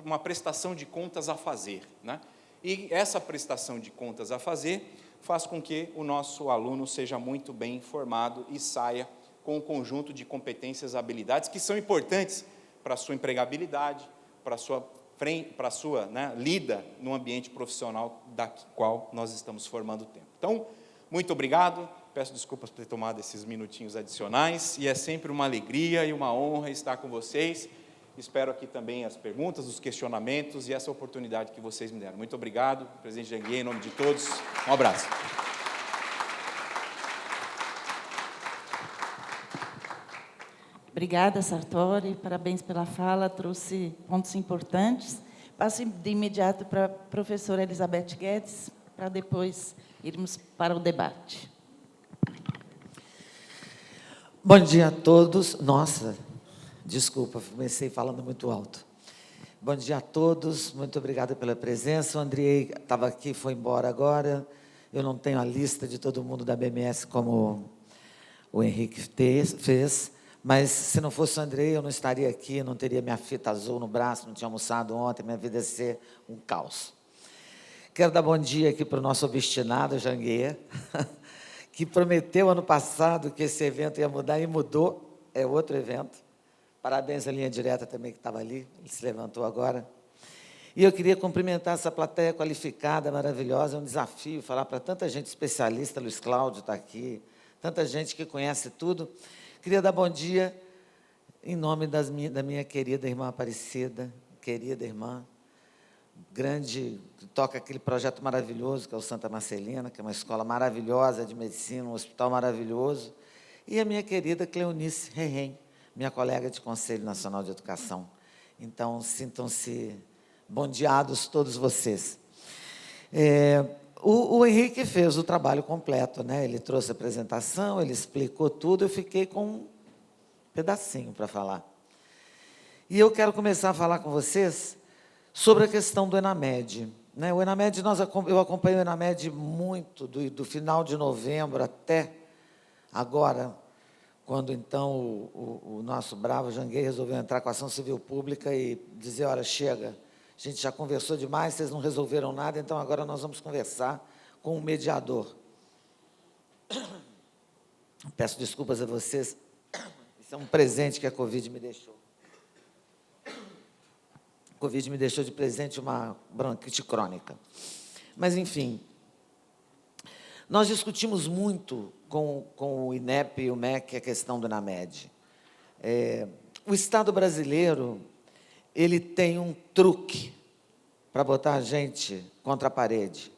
uma prestação de contas a fazer, né? E essa prestação de contas a fazer faz com que o nosso aluno seja muito bem informado e saia com um conjunto de competências e habilidades que são importantes para a sua empregabilidade, para a sua lida no ambiente profissional da qual nós estamos formando o tempo. Então, muito obrigado, peço desculpas por ter tomado esses minutinhos adicionais, e é sempre uma alegria e uma honra estar com vocês. Espero aqui também as perguntas, os questionamentos e essa oportunidade que vocês me deram. Muito obrigado, presidente Janguier, em nome de todos, um abraço. Obrigada, Sartori, parabéns pela fala, trouxe pontos importantes. Passo de imediato para a professora Elizabeth Guedes, para depois irmos para o debate. Bom dia a todos. Nossa, desculpa, comecei falando muito alto. Bom dia a todos, muito obrigada pela presença. O Andrei estava aqui, foi embora agora. Eu não tenho a lista de todo mundo da BMS como o Henrique fez, mas se não fosse o Andrei, eu não estaria aqui, não teria minha fita azul no braço, não tinha almoçado ontem, minha vida ia ser um caos. Quero dar bom dia aqui para o nosso obstinado, Janguier, que prometeu ano passado que esse evento ia mudar e mudou, é outro evento. Parabéns à linha direta também que estava ali, ele se levantou agora. E eu queria cumprimentar essa plateia qualificada, maravilhosa, é um desafio falar para tanta gente especialista, Luiz Cláudio está aqui, tanta gente que conhece tudo. Queria dar bom dia em nome da minha querida irmã Aparecida, querida irmã, grande, que toca aquele projeto maravilhoso, que é o Santa Marcelina, que é uma escola maravilhosa de medicina, um hospital maravilhoso, e a minha querida Cleonice Rerém, minha colega de Conselho Nacional de Educação. Então, sintam-se bondeados todos vocês. O Henrique fez o trabalho completo, né? Ele trouxe a apresentação, ele explicou tudo, eu fiquei com um pedacinho para falar. E eu quero começar a falar com vocês sobre a questão do ENAMED. Né? O ENAMED, eu acompanho o ENAMED muito, do final de novembro até agora, quando então o nosso bravo Janguier resolveu entrar com a ação civil pública e dizer, olha, chega, a gente já conversou demais, vocês não resolveram nada, então agora nós vamos conversar com o mediador. Peço desculpas a vocês, isso é um presente que a Covid me deixou. A Covid me deixou de presente uma bronquite crônica. Mas, enfim, nós discutimos muito com o INEP e o MEC a questão do ENAMED. O Estado brasileiro, ele tem um truque para botar a gente contra a parede.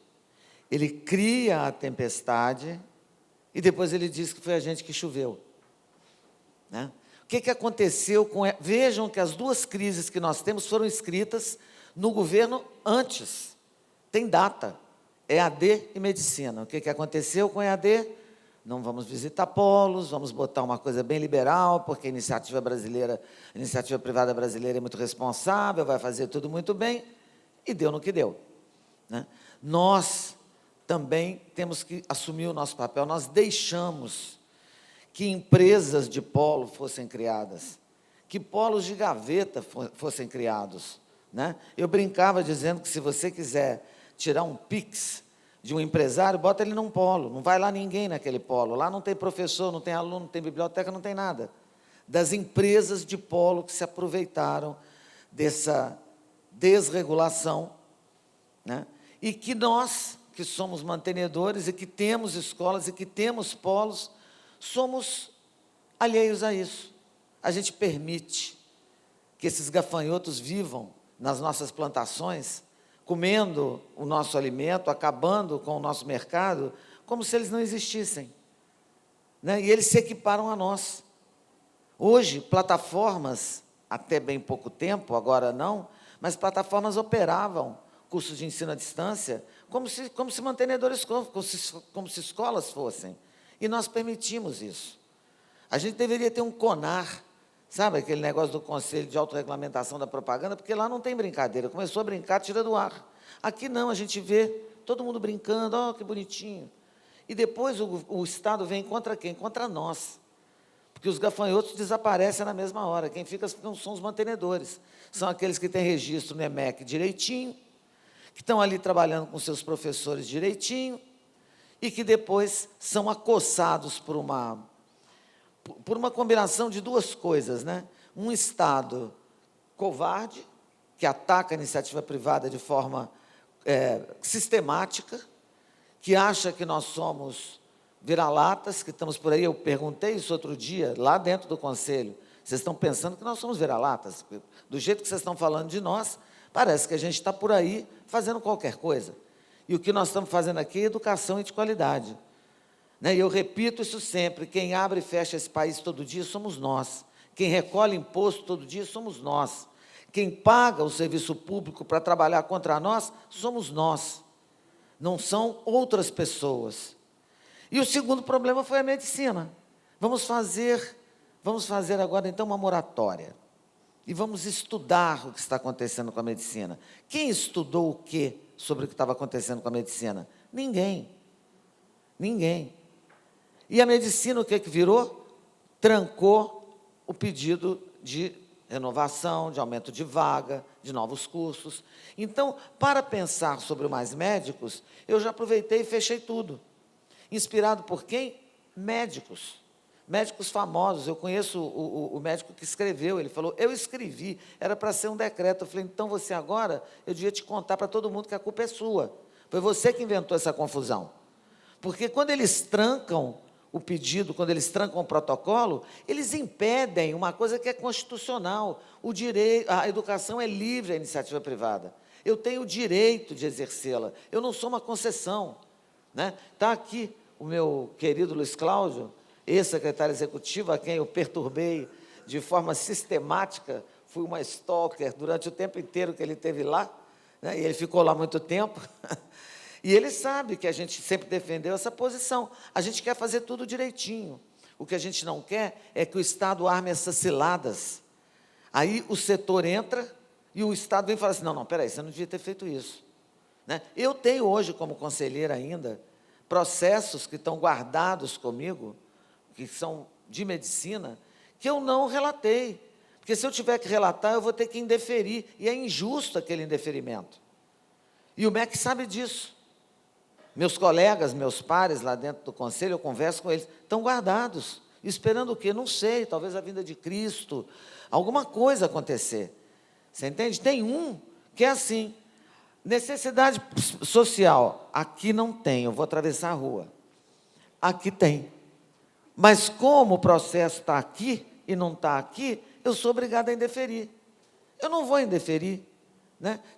Ele cria a tempestade e depois ele diz que foi a gente que choveu. Né? O que aconteceu com... Vejam que as duas crises que nós temos foram escritas no governo antes. Tem data. EAD e medicina. O que aconteceu com EAD? Não vamos visitar polos, vamos botar uma coisa bem liberal, porque a iniciativa privada brasileira é muito responsável, vai fazer tudo muito bem, e deu no que deu. Né? Nós também temos que assumir o nosso papel. Nós deixamos que empresas de polo fossem criadas, que polos de gaveta fossem criados. Né? Eu brincava dizendo que se você quiser tirar um Pix de um empresário, bota ele num polo, não vai lá ninguém naquele polo, lá não tem professor, não tem aluno, não tem biblioteca, não tem nada. Das empresas de polo que se aproveitaram dessa desregulação, né? E que nós, que somos mantenedores e que temos escolas e que temos polos, somos alheios a isso. A gente permite que esses gafanhotos vivam nas nossas plantações, comendo o nosso alimento, acabando com o nosso mercado, como se eles não existissem. Né? E eles se equiparam a nós. Hoje, plataformas, até bem pouco tempo, agora não, mas plataformas operavam cursos de ensino à distância como se mantenedores, como se escolas fossem. E nós permitimos isso. A gente deveria ter um CONAR, sabe aquele negócio do Conselho de Autorregulamentação da Propaganda? Porque lá não tem brincadeira. Começou a brincar, tira do ar. Aqui não, a gente vê todo mundo brincando, ó, que bonitinho. E depois o Estado vem contra quem? Contra nós. Porque os gafanhotos desaparecem na mesma hora. Quem fica são os mantenedores. São aqueles que têm registro no EMEC direitinho, que estão ali trabalhando com seus professores direitinho e que depois são acossados por uma combinação de duas coisas, né? Um Estado covarde, que ataca a iniciativa privada de forma sistemática, que acha que nós somos vira-latas, que estamos por aí. Eu perguntei isso outro dia, lá dentro do Conselho. Vocês estão pensando que nós somos vira-latas? Do jeito que vocês estão falando de nós, parece que a gente está por aí fazendo qualquer coisa. E o que nós estamos fazendo aqui é educação de qualidade. E eu repito isso sempre, quem abre e fecha esse país todo dia somos nós. Quem recolhe imposto todo dia somos nós. Quem paga o serviço público para trabalhar contra nós somos nós. Não são outras pessoas. E o segundo problema foi a medicina. Vamos fazer agora, então, uma moratória. E vamos estudar o que está acontecendo com a medicina. Quem estudou o quê sobre o que estava acontecendo com a medicina? Ninguém. Ninguém. E a medicina, o que virou? Trancou o pedido de renovação, de aumento de vaga, de novos cursos. Então, para pensar sobre o Mais Médicos, eu já aproveitei e fechei tudo. Inspirado por quem? Médicos. Médicos famosos. Eu conheço o médico que escreveu. Ele falou, eu escrevi, era para ser um decreto. Eu falei, então você agora, eu devia te contar para todo mundo que a culpa é sua. Foi você que inventou essa confusão. Porque quando eles trancam o pedido, quando eles trancam o protocolo, eles impedem uma coisa que é constitucional. O direito, a educação é livre à iniciativa privada. Eu tenho o direito de exercê-la. Eu não sou uma concessão. Está aqui o meu querido Luiz Cláudio, ex-secretário executivo, a quem eu perturbei de forma sistemática, fui uma stalker durante o tempo inteiro que ele esteve lá, e ele ficou lá muito tempo, e ele sabe que a gente sempre defendeu essa posição. A gente quer fazer tudo direitinho. O que a gente não quer é que o Estado arme essas ciladas. Aí o setor entra e o Estado vem e fala assim, não, peraí, você não devia ter feito isso. Eu tenho hoje, como conselheira ainda, processos que estão guardados comigo, que são de medicina, que eu não relatei. Porque se eu tiver que relatar, eu vou ter que indeferir, e é injusto aquele indeferimento. E o MEC sabe disso. Meus colegas, meus pares lá dentro do Conselho, eu converso com eles, estão guardados, esperando o quê? Não sei, talvez a vinda de Cristo, alguma coisa acontecer. Você entende? Tem um que é assim, necessidade social, aqui não tem, eu vou atravessar a rua. Aqui tem. Mas como o processo está aqui e não está aqui, eu sou obrigado a indeferir. Eu não vou indeferir.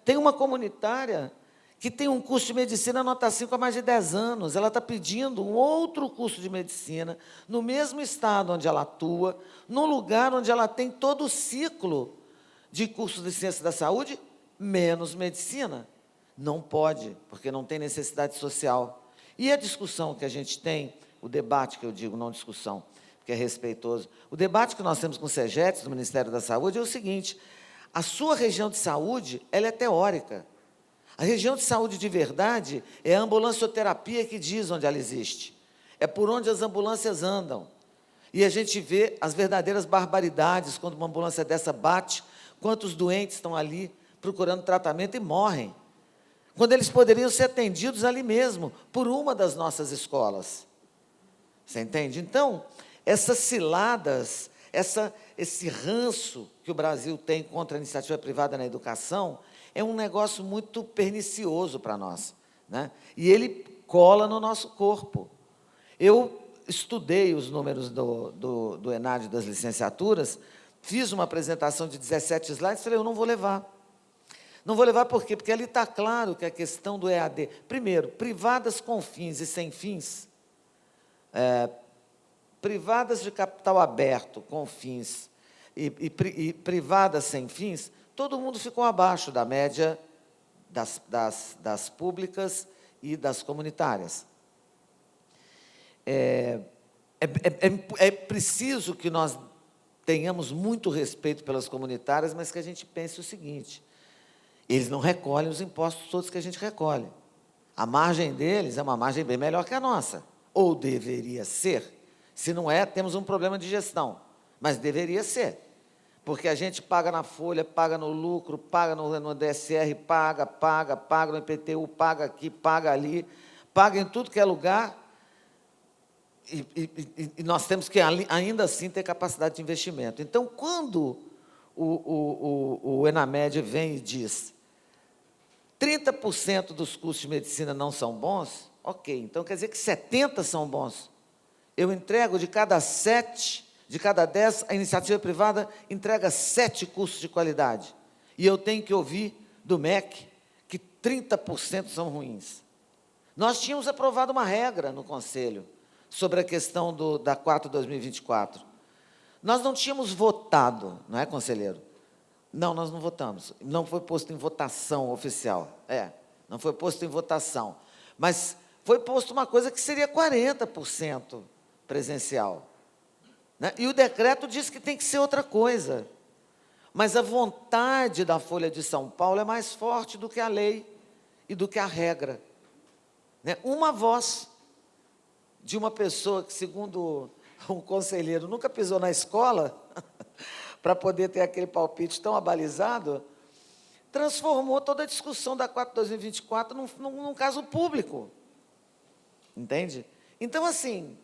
Tem uma comunitária que tem um curso de medicina nota 5 há mais de 10 anos. Ela está pedindo um outro curso de medicina, no mesmo estado onde ela atua, num lugar onde ela tem todo o ciclo de cursos de ciência da saúde, menos medicina. Não pode, porque não tem necessidade social. E a discussão que a gente tem, o debate que eu digo, não discussão, porque é respeitoso, o debate que nós temos com o SEGETS, do Ministério da Saúde, é o seguinte, a sua região de saúde, ela é teórica. A região de saúde de verdade é a ambulancioterapia que diz onde ela existe. É por onde as ambulâncias andam. E a gente vê as verdadeiras barbaridades quando uma ambulância dessa bate, quantos doentes estão ali procurando tratamento e morrem. Quando eles poderiam ser atendidos ali mesmo, por uma das nossas escolas. Você entende? Então, essas ciladas, esse ranço que o Brasil tem contra a iniciativa privada na educação, é um negócio muito pernicioso para nós. E ele cola no nosso corpo. Eu estudei os números do ENAD das licenciaturas, fiz uma apresentação de 17 slides, falei, eu não vou levar. Não vou levar por quê? Porque ali está claro que a questão do EAD... Primeiro, privadas com fins e sem fins, privadas de capital aberto com fins e privadas sem fins, todo mundo ficou abaixo da média das públicas e das comunitárias. É preciso que nós tenhamos muito respeito pelas comunitárias, mas que a gente pense o seguinte, eles não recolhem os impostos todos que a gente recolhe. A margem deles é uma margem bem melhor que a nossa, ou deveria ser. Se não é, temos um problema de gestão, mas deveria ser. Porque a gente paga na folha, paga no lucro, paga no DSR, paga no IPTU, paga aqui, paga ali, paga em tudo que é lugar, e nós temos que, ainda assim, ter capacidade de investimento. Então, quando o Enamed vem e diz 30% dos cursos de medicina não são bons, ok, então quer dizer que 70% são bons. Eu entrego de cada 10, a iniciativa privada entrega 7 cursos de qualidade. E eu tenho que ouvir do MEC que 30% são ruins. Nós tínhamos aprovado uma regra no Conselho sobre a questão da 4/2024. Nós não tínhamos votado, não é, conselheiro? Não, nós não votamos. Não foi posto em votação oficial. Não foi posto em votação. Mas foi posto uma coisa que seria 40% presencial. Né? E o decreto diz que tem que ser outra coisa. Mas a vontade da Folha de São Paulo é mais forte do que a lei e do que a regra. Né? Uma voz de uma pessoa que, segundo um conselheiro, nunca pisou na escola, para poder ter aquele palpite tão abalizado, transformou toda a discussão da 4/2024 num caso público. Entende? Então, assim,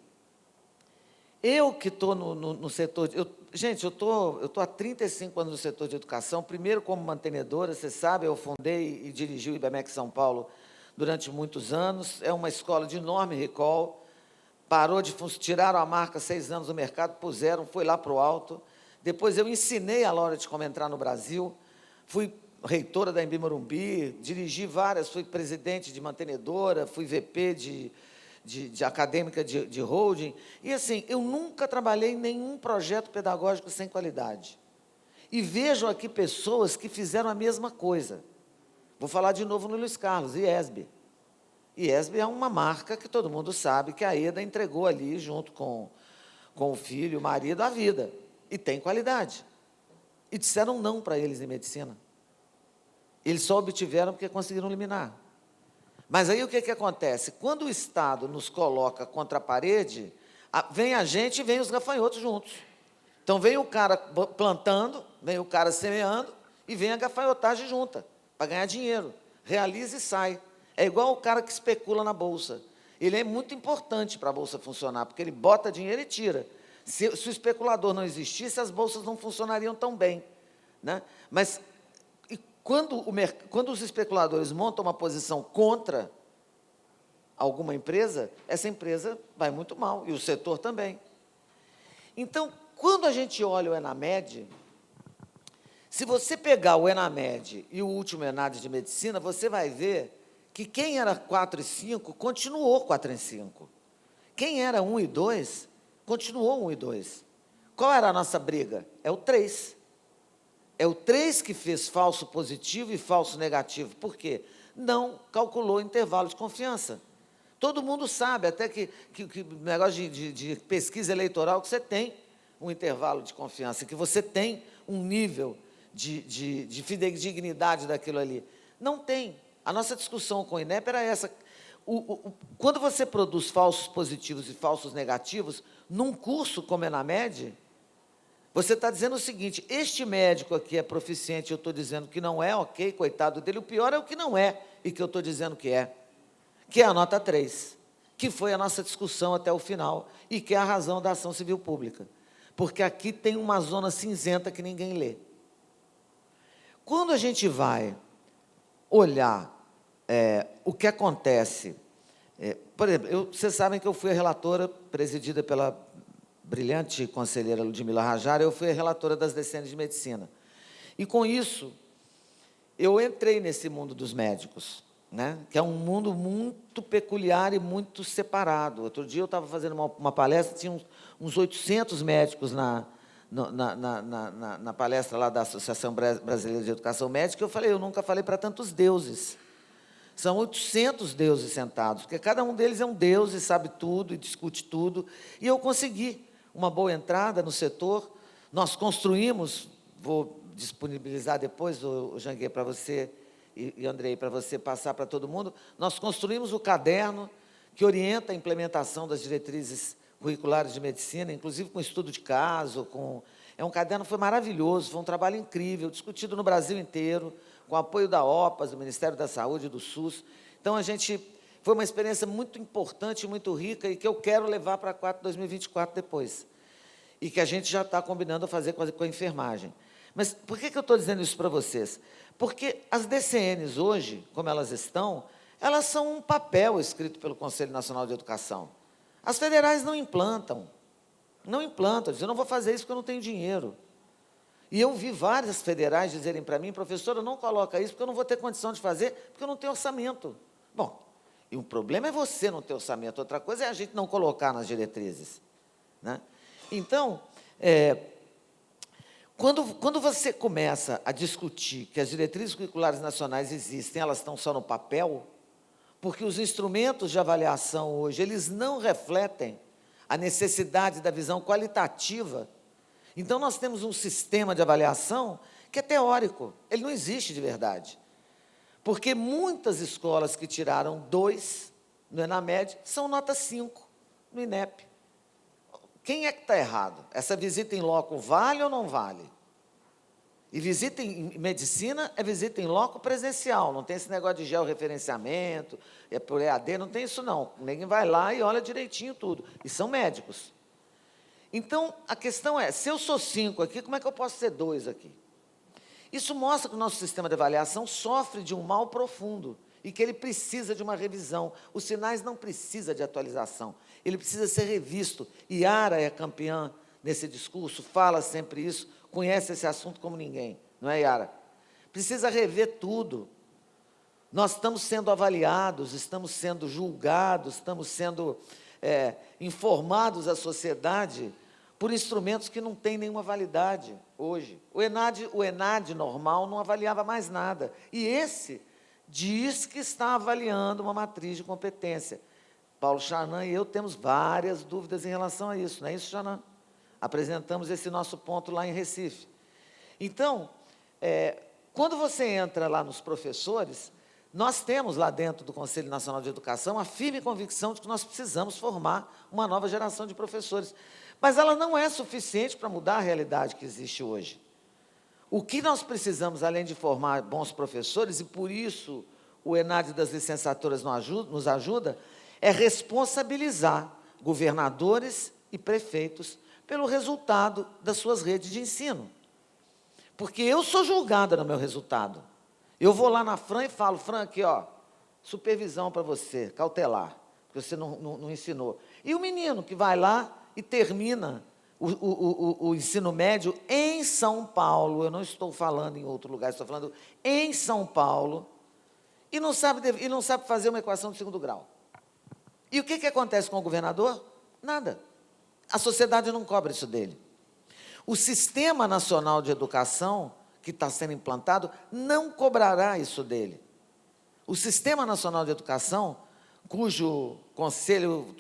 eu que estou no setor... Gente, eu estou há 35 anos no setor de educação, primeiro como mantenedora, você sabe, eu fundei e dirigi o IBMEC São Paulo durante muitos anos, é uma escola de enorme recall, tiraram a marca 6 anos do mercado, puseram, foi lá para o alto. Depois eu ensinei a Laureate como entrar no Brasil, fui reitora da Embi Morumbi, dirigi várias, fui presidente de mantenedora, fui VP de acadêmica de holding, e assim, eu nunca trabalhei em nenhum projeto pedagógico sem qualidade. E vejo aqui pessoas que fizeram a mesma coisa. Vou falar de novo no Luiz Carlos, IESB. IESB é uma marca que todo mundo sabe que a EDA entregou ali, junto com o filho, o marido, a vida. E tem qualidade. E disseram não para eles em medicina. Eles só obtiveram porque conseguiram liminar. Mas aí o que acontece? Quando o Estado nos coloca contra a parede, vem a gente e vem os gafanhotos juntos. Então vem o cara plantando, vem o cara semeando e vem a gafanhotagem junta, para ganhar dinheiro. Realiza e sai. É igual o cara que especula na Bolsa. Ele é muito importante para a Bolsa funcionar, porque ele bota dinheiro e tira. Se o especulador não existisse, as bolsas não funcionariam tão bem. Né? Mas quando os especuladores montam uma posição contra alguma empresa, essa empresa vai muito mal, e o setor também. Então, quando a gente olha o Enamed, se você pegar o Enamed e o último ENAD de medicina, você vai ver que quem era 4 e 5, continuou 4 e 5. Quem era 1 e 2, continuou 1 e 2. Qual era a nossa briga? É o 3. É o 3 que fez falso positivo e falso negativo. Por quê? Não calculou intervalo de confiança. Todo mundo sabe, até que negócio de pesquisa eleitoral, que você tem um intervalo de confiança, que você tem um nível de fidedignidade daquilo ali. Não tem. A nossa discussão com o INEP era essa. Quando você produz falsos positivos e falsos negativos, num curso como Enamed, você está dizendo o seguinte: este médico aqui é proficiente, eu estou dizendo que não é, ok, coitado dele. O pior é o que não é e que eu estou dizendo que é a nota 3, que foi a nossa discussão até o final e que é a razão da ação civil pública. Porque aqui tem uma zona cinzenta que ninguém lê. Quando a gente vai olhar o que acontece, por exemplo, vocês sabem que eu fui a relatora, presidida pela brilhante conselheira Ludmila Rajara, eu fui a relatora das decênias de medicina. E, com isso, eu entrei nesse mundo dos médicos, né? Que é um mundo muito peculiar e muito separado. Outro dia eu estava fazendo uma palestra, tinha uns 800 médicos na palestra lá da Associação Brasileira de Educação Médica, eu nunca falei para tantos deuses. São 800 deuses sentados, porque cada um deles é um deus e sabe tudo e discute tudo. E eu consegui uma boa entrada no setor. Nós construímos, vou disponibilizar depois, o Janguê, para você, e Andrei, para você passar para todo mundo, nós construímos o caderno que orienta a implementação das diretrizes curriculares de medicina, inclusive com estudo de caso, É um caderno, foi maravilhoso, foi um trabalho incrível, discutido no Brasil inteiro, com apoio da OPAS, do Ministério da Saúde, do SUS. Então, foi uma experiência muito importante, muito rica, e que eu quero levar para 2024 depois. E que a gente já está combinando a fazer com a enfermagem. Mas por que eu estou dizendo isso para vocês? Porque as DCNs hoje, como elas estão, elas são um papel escrito pelo Conselho Nacional de Educação. As federais não implantam. Não implantam, dizem, eu não vou fazer isso porque eu não tenho dinheiro. E eu vi várias federais dizerem para mim, professora, não coloca isso porque eu não vou ter condição de fazer, porque eu não tenho orçamento. Bom, e o problema é você não ter orçamento, outra coisa é a gente não colocar nas diretrizes, né? Então, quando você começa a discutir que as diretrizes curriculares nacionais existem, elas estão só no papel, porque os instrumentos de avaliação hoje, eles não refletem a necessidade da visão qualitativa. Então, nós temos um sistema de avaliação que é teórico, ele não existe de verdade. Porque muitas escolas que tiraram 2 no ENAMED são nota 5 no INEP. Quem é que está errado? Essa visita em loco vale ou não vale? E visita em medicina é visita em loco presencial, não tem esse negócio de georreferenciamento, é por EAD, não tem isso não. Ninguém vai lá e olha direitinho tudo. E são médicos. Então, a questão é, se eu sou 5 aqui, como é que eu posso ser 2 aqui? Isso mostra que o nosso sistema de avaliação sofre de um mal profundo e que ele precisa de uma revisão. Os sinais não precisam de atualização, ele precisa ser revisto. Yara é campeã nesse discurso, fala sempre isso, conhece esse assunto como ninguém, não é, Yara? Precisa rever tudo. Nós estamos sendo avaliados, estamos sendo julgados, estamos sendo informados à sociedade por instrumentos que não têm nenhuma validade hoje. O ENAD normal não avaliava mais nada. E esse diz que está avaliando uma matriz de competência. Paulo Chanan e eu temos várias dúvidas em relação a isso, não é isso, Chanan? Apresentamos esse nosso ponto lá em Recife. Então, quando você entra lá nos professores, nós temos lá dentro do Conselho Nacional de Educação a firme convicção de que nós precisamos formar uma nova geração de professores. Mas ela não é suficiente para mudar a realidade que existe hoje. O que nós precisamos, além de formar bons professores, e por isso o ENAD das licenciaturas nos ajuda, é responsabilizar governadores e prefeitos pelo resultado das suas redes de ensino. Porque eu sou julgada no meu resultado. Eu vou lá na Fran e falo, Fran, aqui, ó, supervisão para você, cautelar, porque você não ensinou. E o menino que vai lá e termina o ensino médio em São Paulo, eu não estou falando em outro lugar, estou falando em São Paulo, e não sabe fazer uma equação de 2º grau. E o que acontece com o governador? Nada. A sociedade não cobra isso dele. O Sistema Nacional de Educação, que está sendo implantado, não cobrará isso dele. O Sistema Nacional de Educação, cujo conselho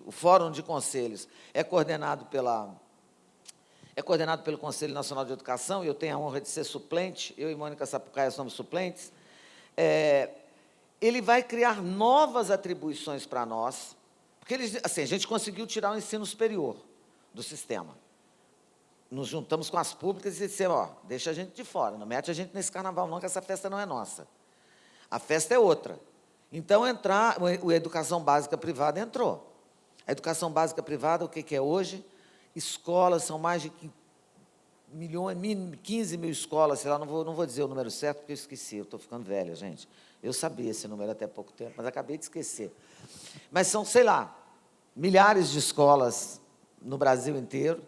o Fórum de Conselhos é coordenado pelo Conselho Nacional de Educação, e eu tenho a honra de ser suplente, eu e Mônica Sapucaia somos suplentes, ele vai criar novas atribuições para nós, porque assim, a gente conseguiu tirar o ensino superior do sistema. Nos juntamos com as públicas e dissemos, ó, deixa a gente de fora, não mete a gente nesse carnaval não, que essa festa não é nossa. A festa é outra. Então, a educação básica privada entrou. A educação básica privada, o que é hoje? Escolas, são mais de 15 mil escolas, sei lá, não vou dizer o número certo, porque eu esqueci, eu estou ficando velha, gente. Eu sabia esse número até pouco tempo, mas acabei de esquecer. Mas são, sei lá, milhares de escolas no Brasil inteiro,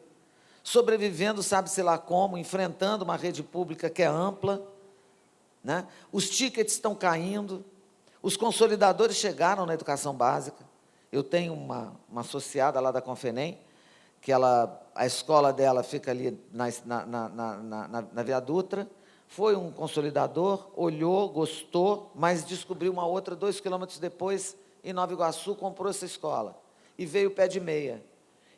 sobrevivendo, sabe-se lá como, enfrentando uma rede pública que é ampla, né? Os tickets estão caindo, os consolidadores chegaram na educação básica. Eu tenho uma associada lá da Confenem, que a escola dela fica ali na Via Dutra, foi um consolidador, olhou, gostou, mas descobriu uma outra 2 quilômetros depois, em Nova Iguaçu, comprou essa escola, e veio o pé de meia.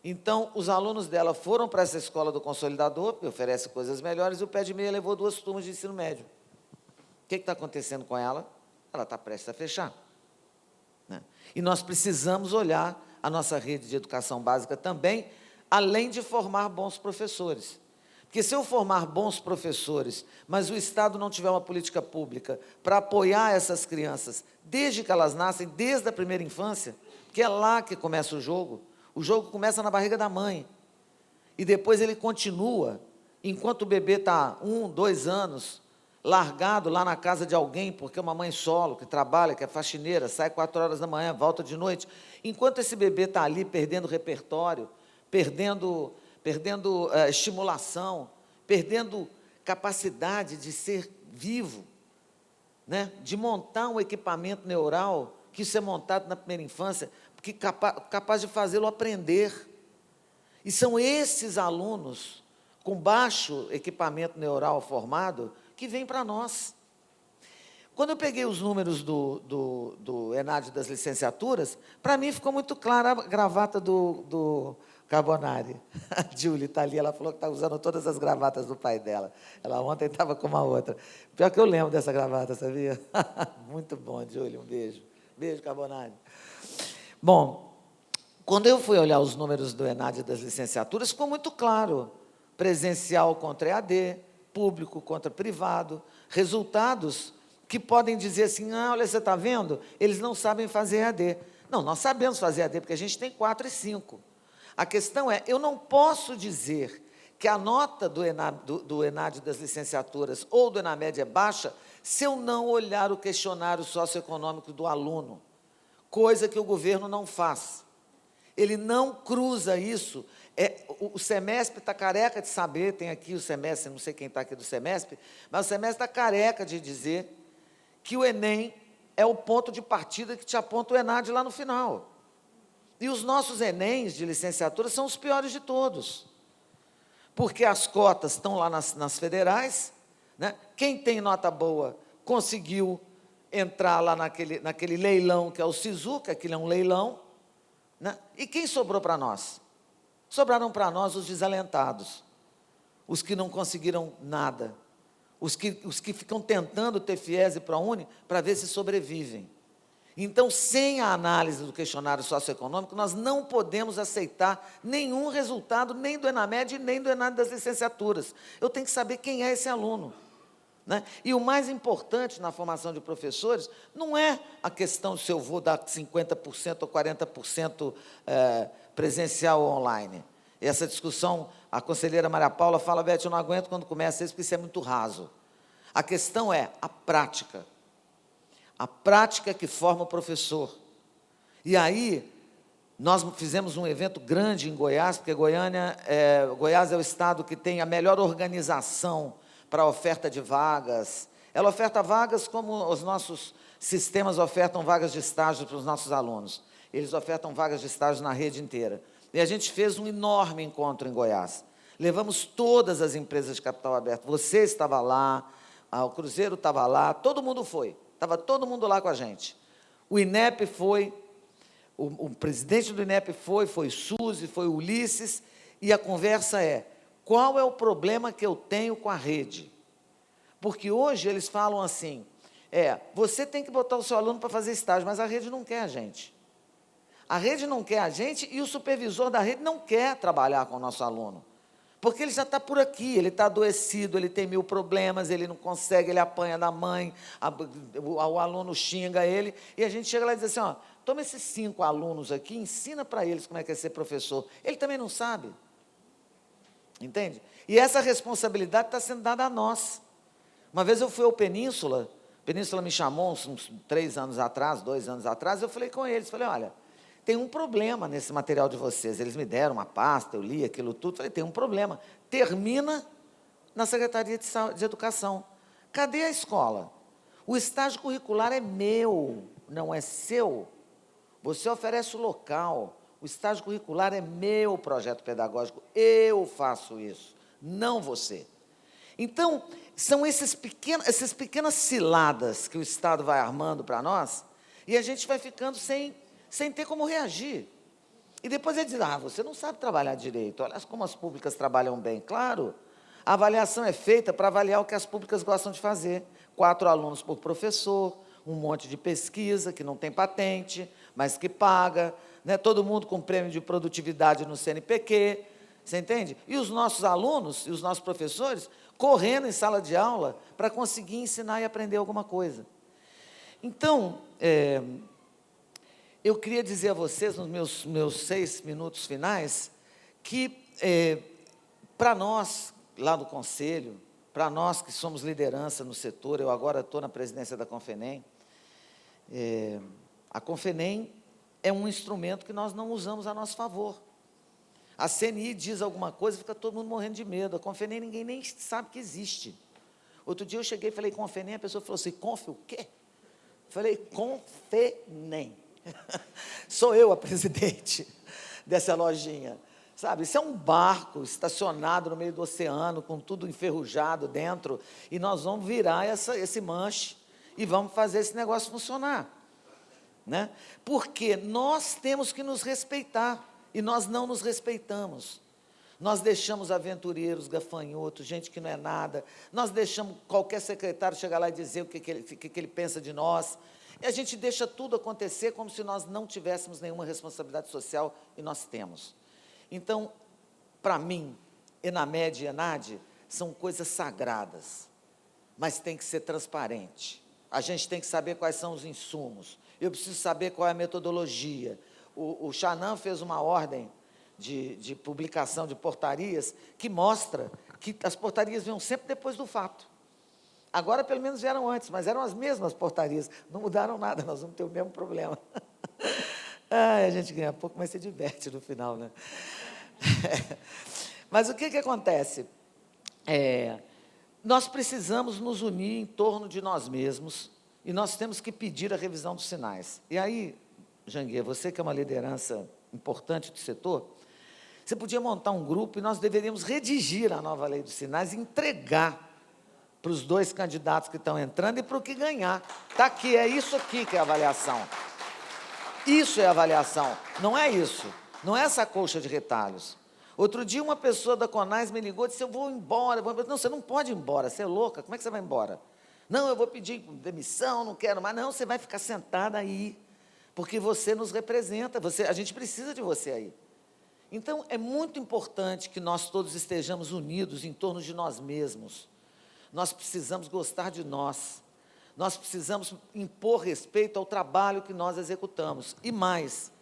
Então, os alunos dela foram para essa escola do consolidador, que oferece coisas melhores, e o pé de meia levou 2 turmas de ensino médio. O que está acontecendo com ela? Ela está prestes a fechar, né? E nós precisamos olhar a nossa rede de educação básica também, além de formar bons professores. Porque se eu formar bons professores, mas o Estado não tiver uma política pública para apoiar essas crianças, desde que elas nascem, desde a primeira infância, que é lá que começa o jogo começa na barriga da mãe, e depois ele continua, enquanto o bebê está 1, 2 anos, largado lá na casa de alguém, porque é uma mãe solo, que trabalha, que é faxineira, sai 4 horas da manhã, volta de noite, enquanto esse bebê está ali perdendo repertório, perdendo estimulação, perdendo capacidade de ser vivo, né? De montar um equipamento neural, que isso é montado na primeira infância, que capaz de fazê-lo aprender. E são esses alunos, com baixo equipamento neural formado, que vêm para nós. Quando eu peguei os números do ENAD das licenciaturas, para mim ficou muito clara a gravata do Carbonari. A Júlia está ali, ela falou que está usando todas as gravatas do pai dela. Ela ontem estava com uma outra. Pior que eu lembro dessa gravata, sabia? Muito bom, Júlia, um beijo. Beijo, Carbonari. Bom, quando eu fui olhar os números do ENAD das licenciaturas, ficou muito claro. Presencial contra EAD, público contra privado, resultados que podem dizer assim, olha, você está vendo? Eles não sabem fazer EAD. Não, nós sabemos fazer EAD, porque a gente tem 4 e 5. A questão é, eu não posso dizer que a nota do ENAD das licenciaturas ou do ENAMED é baixa se eu não olhar o questionário socioeconômico do aluno, coisa que o governo não faz. Ele não cruza isso. O SEMESP está careca de saber, tem aqui o SEMESP, não sei quem está aqui do SEMESP, mas o SEMESP está careca de dizer que o Enem é o ponto de partida que te aponta o ENAD lá no final. E os nossos Enems de licenciatura são os piores de todos, porque as cotas estão lá nas federais, né? Quem tem nota boa conseguiu entrar lá naquele leilão que é o SISU, que aquilo é um leilão, né? E quem sobrou para nós? Sobraram para nós os desalentados, os que não conseguiram nada, os que ficam tentando ter FIES e ProUni para ver se sobrevivem. Então, sem a análise do questionário socioeconômico, nós não podemos aceitar nenhum resultado, nem do ENAMED, nem do ENAD das licenciaturas. Eu tenho que saber quem é esse aluno, né? E o mais importante na formação de professores não é a questão se eu vou dar 50% ou 40% presencial ou online. Essa discussão, a conselheira Maria Paula fala, Beth, eu não aguento quando começa isso, porque isso é muito raso. A questão é a prática. A prática que forma o professor. E aí, nós fizemos um evento grande em Goiás, porque Goiás é o estado que tem a melhor organização para a oferta de vagas. Ela oferta vagas como os nossos sistemas ofertam vagas de estágio para os nossos alunos. Eles ofertam vagas de estágio na rede inteira. E a gente fez um enorme encontro em Goiás. Levamos todas as empresas de capital aberto. Você estava lá, o Cruzeiro estava lá, todo mundo foi. Estava todo mundo lá com a gente. O INEP foi, o presidente do INEP foi Suzy, foi Ulisses, e a conversa é, qual é o problema que eu tenho com a rede? Porque hoje eles falam assim, você tem que botar o seu aluno para fazer estágio, mas a rede não quer a gente. A rede não quer a gente e o supervisor da rede não quer trabalhar com o nosso aluno. Porque ele já está por aqui, ele está adoecido, ele tem 1000 problemas, ele não consegue, ele apanha da mãe, o aluno xinga ele, e a gente chega lá e diz assim, toma esses 5 alunos aqui, ensina para eles como é que é ser professor. Ele também não sabe. Entende? E essa responsabilidade está sendo dada a nós. Uma vez eu fui ao Península me chamou uns 3 anos atrás, 2 anos atrás, eu falei com eles, falei, olha, tem um problema nesse material de vocês. Eles me deram uma pasta, eu li aquilo tudo, falei, tem um problema. Termina na Secretaria de Educação. Cadê a escola? O estágio curricular é meu, não é seu. Você oferece o local. O estágio curricular é meu projeto pedagógico. Eu faço isso, não você. Então, são essas pequenas ciladas que o Estado vai armando para nós, e a gente vai ficando sem ter como reagir. E depois ele diz, você não sabe trabalhar direito, olha como as públicas trabalham bem. Claro, a avaliação é feita para avaliar o que as públicas gostam de fazer. 4 alunos por professor, um monte de pesquisa que não tem patente, mas que paga, né? Todo mundo com prêmio de produtividade no CNPq, Você entende? E os nossos alunos e os nossos professores correndo em sala de aula para conseguir ensinar e aprender alguma coisa. Então, eu queria dizer a vocês, nos meus 6 minutos finais, que, para nós, lá do Conselho, para nós que somos liderança no setor, eu agora estou na presidência da Confenem, a Confenem é um instrumento que nós não usamos a nosso favor. A CNI diz alguma coisa, fica todo mundo morrendo de medo. A Confenem, ninguém nem sabe que existe. Outro dia eu cheguei e falei Confenem, a pessoa falou assim, Confe o quê? Eu falei, Confenem. Sou eu a presidente dessa lojinha. Sabe, isso é um barco estacionado no meio do oceano, com tudo enferrujado dentro, e nós vamos virar esse manche e vamos fazer esse negócio funcionar. Né? Porque nós temos que nos respeitar, e nós não nos respeitamos. Nós deixamos aventureiros, gafanhotos, gente que não é nada, nós deixamos qualquer secretário chegar lá e dizer o que ele pensa de nós, e a gente deixa tudo acontecer como se nós não tivéssemos nenhuma responsabilidade social, e nós temos. Então, para mim, Enamed e Enad são coisas sagradas, mas tem que ser transparente. A gente tem que saber quais são os insumos. Eu preciso saber qual é a metodologia. O Xanã fez uma ordem de publicação de portarias que mostra que as portarias vinham sempre depois do fato. Agora, pelo menos, vieram antes, mas eram as mesmas portarias. Não mudaram nada, nós vamos ter o mesmo problema. A gente ganha pouco, mas se diverte no final, né? Mas o que acontece? Nós precisamos nos unir em torno de nós mesmos e nós temos que pedir a revisão dos sinais. E aí, Janguier, você que é uma liderança importante do setor, você podia montar um grupo e nós deveríamos redigir a nova lei dos sinais e entregar para os 2 candidatos que estão entrando e para o que ganhar. Está aqui, é isso aqui que é a avaliação. Isso é avaliação, não é isso. Não é essa colcha de retalhos. Outro dia, uma pessoa da Conais me ligou e disse, eu vou embora. Não, você não pode ir embora, você é louca, como é que você vai embora? Não, eu vou pedir demissão, não quero mais. Não, você vai ficar sentada aí, porque você nos representa, a gente precisa de você aí. Então, é muito importante que nós todos estejamos unidos em torno de nós mesmos. Nós precisamos gostar de nós. Nós precisamos impor respeito ao trabalho que nós executamos. E mais,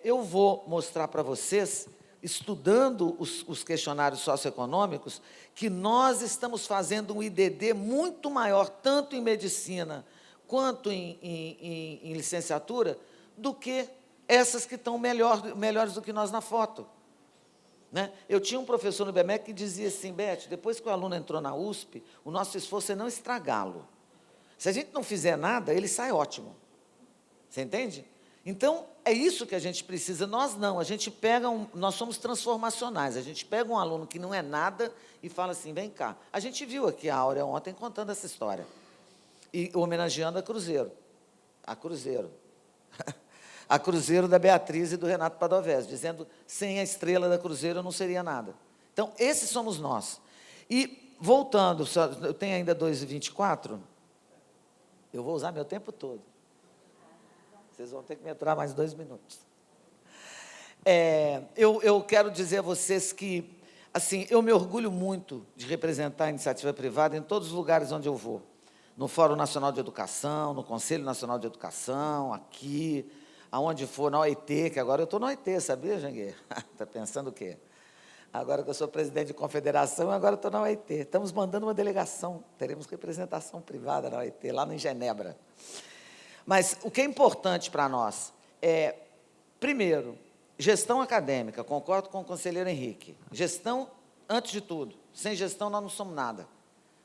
eu vou mostrar para vocês, estudando os questionários socioeconômicos, que nós estamos fazendo um IDD muito maior, tanto em medicina quanto em licenciatura, do que essas que estão melhores do que nós na foto. Né? Eu tinha um professor no IBMEC que dizia assim, Beth, depois que o aluno entrou na USP, o nosso esforço é não estragá-lo. Se a gente não fizer nada, ele sai ótimo. Você entende? Então, é isso que a gente precisa. Nós não, a gente pega, nós somos transformacionais, a gente pega um aluno que não é nada e fala assim, vem cá. A gente viu aqui a Áurea ontem contando essa história, e homenageando a Cruzeiro. A Cruzeiro da Beatriz e do Renato Padovese, dizendo, sem a estrela da Cruzeiro eu não seria nada. Então, esses somos nós. E, voltando, eu tenho ainda 2h24, eu vou usar meu tempo todo. Vocês vão ter que me aturar mais 2 minutos. Eu quero dizer a vocês que, assim, eu me orgulho muito de representar a iniciativa privada em todos os lugares onde eu vou. No Fórum Nacional de Educação, no Conselho Nacional de Educação, aqui, aonde for, na OIT, que agora eu estou na OIT, sabia, Janguier? Está pensando o quê? Agora que eu sou presidente de confederação, agora estou na OIT. Estamos mandando uma delegação, teremos representação privada na OIT, lá em Genebra. Mas o que é importante para nós é, primeiro, gestão acadêmica, concordo com o conselheiro Henrique. Gestão, antes de tudo. Sem gestão, nós não somos nada.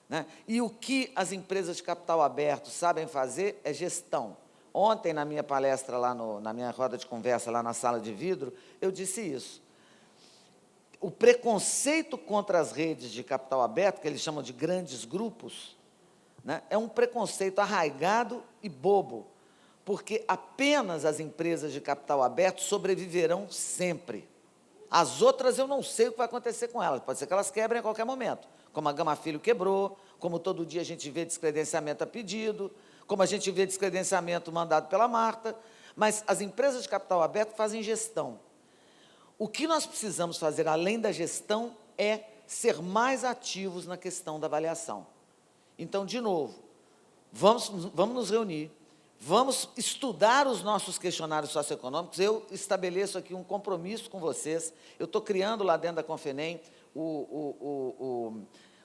Né? E o que as empresas de capital aberto sabem fazer é gestão. Ontem, na minha palestra, na minha roda de conversa, lá na sala de vidro, eu disse isso. O preconceito contra as redes de capital aberto, que eles chamam de grandes grupos, né, é um preconceito arraigado e bobo, porque apenas as empresas de capital aberto sobreviverão sempre. As outras eu não sei o que vai acontecer com elas, pode ser que elas quebrem a qualquer momento, como a Gama Filho quebrou, como todo dia a gente vê descredenciamento a pedido, como a gente vê descredenciamento mandado pela Marta, mas as empresas de capital aberto fazem gestão. O que nós precisamos fazer, além da gestão, é ser mais ativos na questão da avaliação. Então, de novo, vamos nos reunir, vamos estudar os nossos questionários socioeconômicos. Eu estabeleço aqui um compromisso com vocês. Eu estou criando lá dentro da Confenem o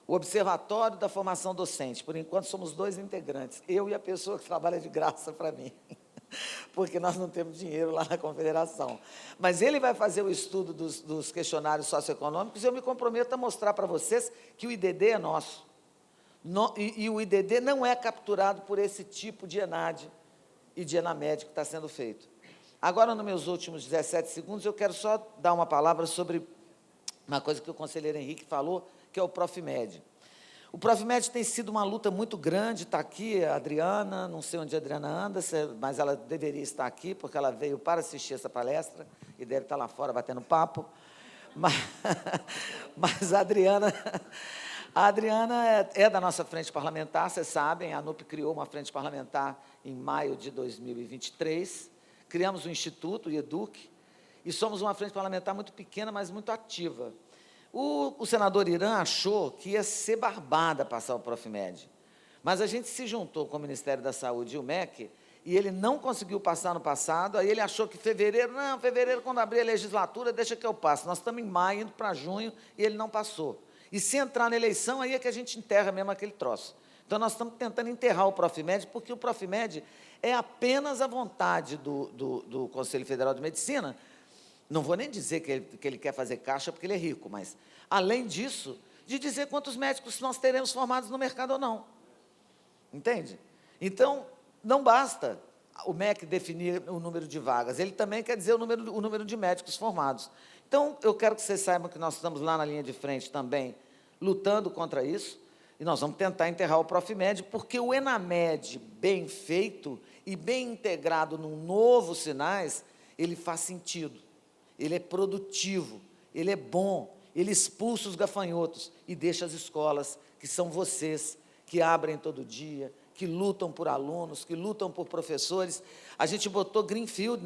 Observatório da Formação Docente. Por enquanto, somos 2 integrantes, eu e a pessoa que trabalha de graça para mim, porque nós não temos dinheiro lá na Confederação. Mas ele vai fazer o estudo dos questionários socioeconômicos e eu me comprometo a mostrar para vocês que o IDD é nosso. E o IDD não é capturado por esse tipo de ENAD e de ENAMED que está sendo feito. Agora, nos meus últimos 17 segundos, eu quero só dar uma palavra sobre uma coisa que o conselheiro Henrique falou, que é o Profimed. O Profimed tem sido uma luta muito grande, está aqui a Adriana, não sei onde a Adriana anda, mas ela deveria estar aqui, porque ela veio para assistir essa palestra, e deve estar lá fora batendo papo. Mas a Adriana é da nossa frente parlamentar, vocês sabem, a ANUP criou uma frente parlamentar em maio de 2023, criamos o Instituto, o IEDUC, e somos uma frente parlamentar muito pequena, mas muito ativa. O senador Irã achou que ia ser barbada passar o Profimed, mas a gente se juntou com o Ministério da Saúde e o MEC, e ele não conseguiu passar no passado, aí ele achou que fevereiro, quando abrir a legislatura, deixa que eu passe. Nós estamos em maio, indo para junho, e ele não passou. E se entrar na eleição, aí é que a gente enterra mesmo aquele troço. Então, nós estamos tentando enterrar o Profimed, porque o Profimed é apenas a vontade do Conselho Federal de Medicina. Não vou nem dizer que ele quer fazer caixa porque ele é rico, mas, além disso, de dizer quantos médicos nós teremos formados no mercado ou não. Entende? Então, não basta o MEC definir o número de vagas, ele também quer dizer o número de médicos formados. Então, eu quero que vocês saibam que nós estamos lá na linha de frente também, lutando contra isso, e nós vamos tentar enterrar o Profimed, porque o ENAMED, bem feito e bem integrado num novo Sinais, ele faz sentido. Ele é produtivo, ele é bom, ele expulsa os gafanhotos e deixa as escolas, que são vocês, que abrem todo dia, que lutam por alunos, que lutam por professores. A gente botou Greenfield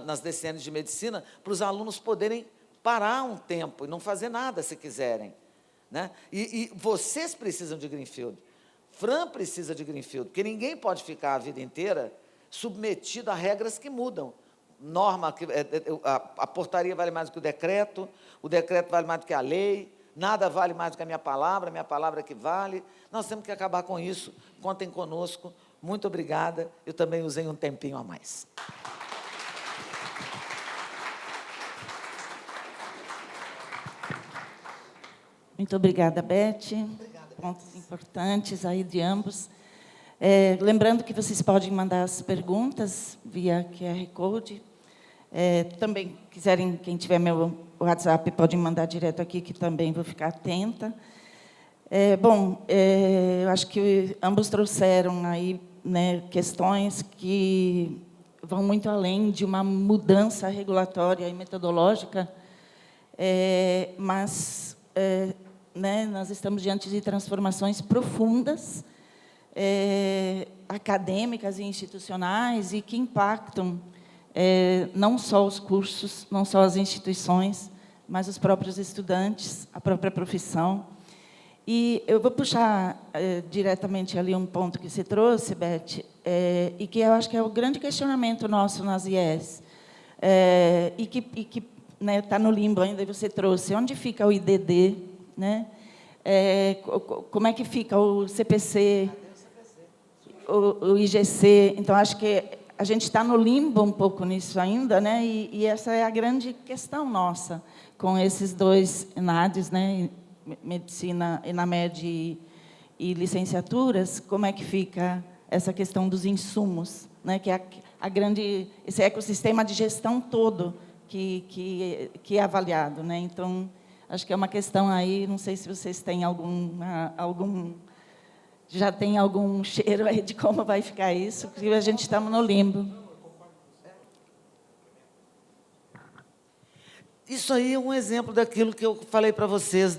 nas DCNs de medicina para os alunos poderem parar um tempo e não fazer nada se quiserem. Né? E vocês precisam de Greenfield. Fran precisa de Greenfield, porque ninguém pode ficar a vida inteira submetido a regras que mudam. Norma, a portaria vale mais do que o decreto vale mais do que a lei, nada vale mais do que a minha palavra que vale. Nós temos que acabar com isso. Contem conosco. Muito obrigada. Eu também usei um tempinho a mais. Muito obrigada, Beth. Pontos importantes aí de ambos. Lembrando que vocês podem mandar as perguntas via QR Code. Também, quiserem, quem tiver meu WhatsApp, pode mandar direto aqui, que também vou ficar atenta. Eu acho que ambos trouxeram aí, né, questões que vão muito além de uma mudança regulatória e metodológica, mas nós estamos diante de transformações profundas, acadêmicas e institucionais, e que impactam não só os cursos, não só as instituições, mas os próprios estudantes, a própria profissão. E eu vou puxar diretamente ali um ponto que você trouxe, Beth, e que eu acho que é o grande questionamento nosso nas IES, e que está no limbo ainda, e você trouxe. Onde fica o IDD? Né? Como é que fica o CPC, o IGC? Então, acho que a gente está no limbo um pouco nisso ainda, né? E essa é a grande questão nossa, com esses dois ENADs, né? Medicina, ENAMED e licenciaturas. Como é que fica essa questão dos insumos, né? Que é esse ecossistema de gestão todo que é avaliado, né? Então, acho que é uma questão aí, não sei se vocês têm já tem algum cheiro aí de como vai ficar isso, porque a gente está no limbo. Isso aí é um exemplo daquilo que eu falei para vocês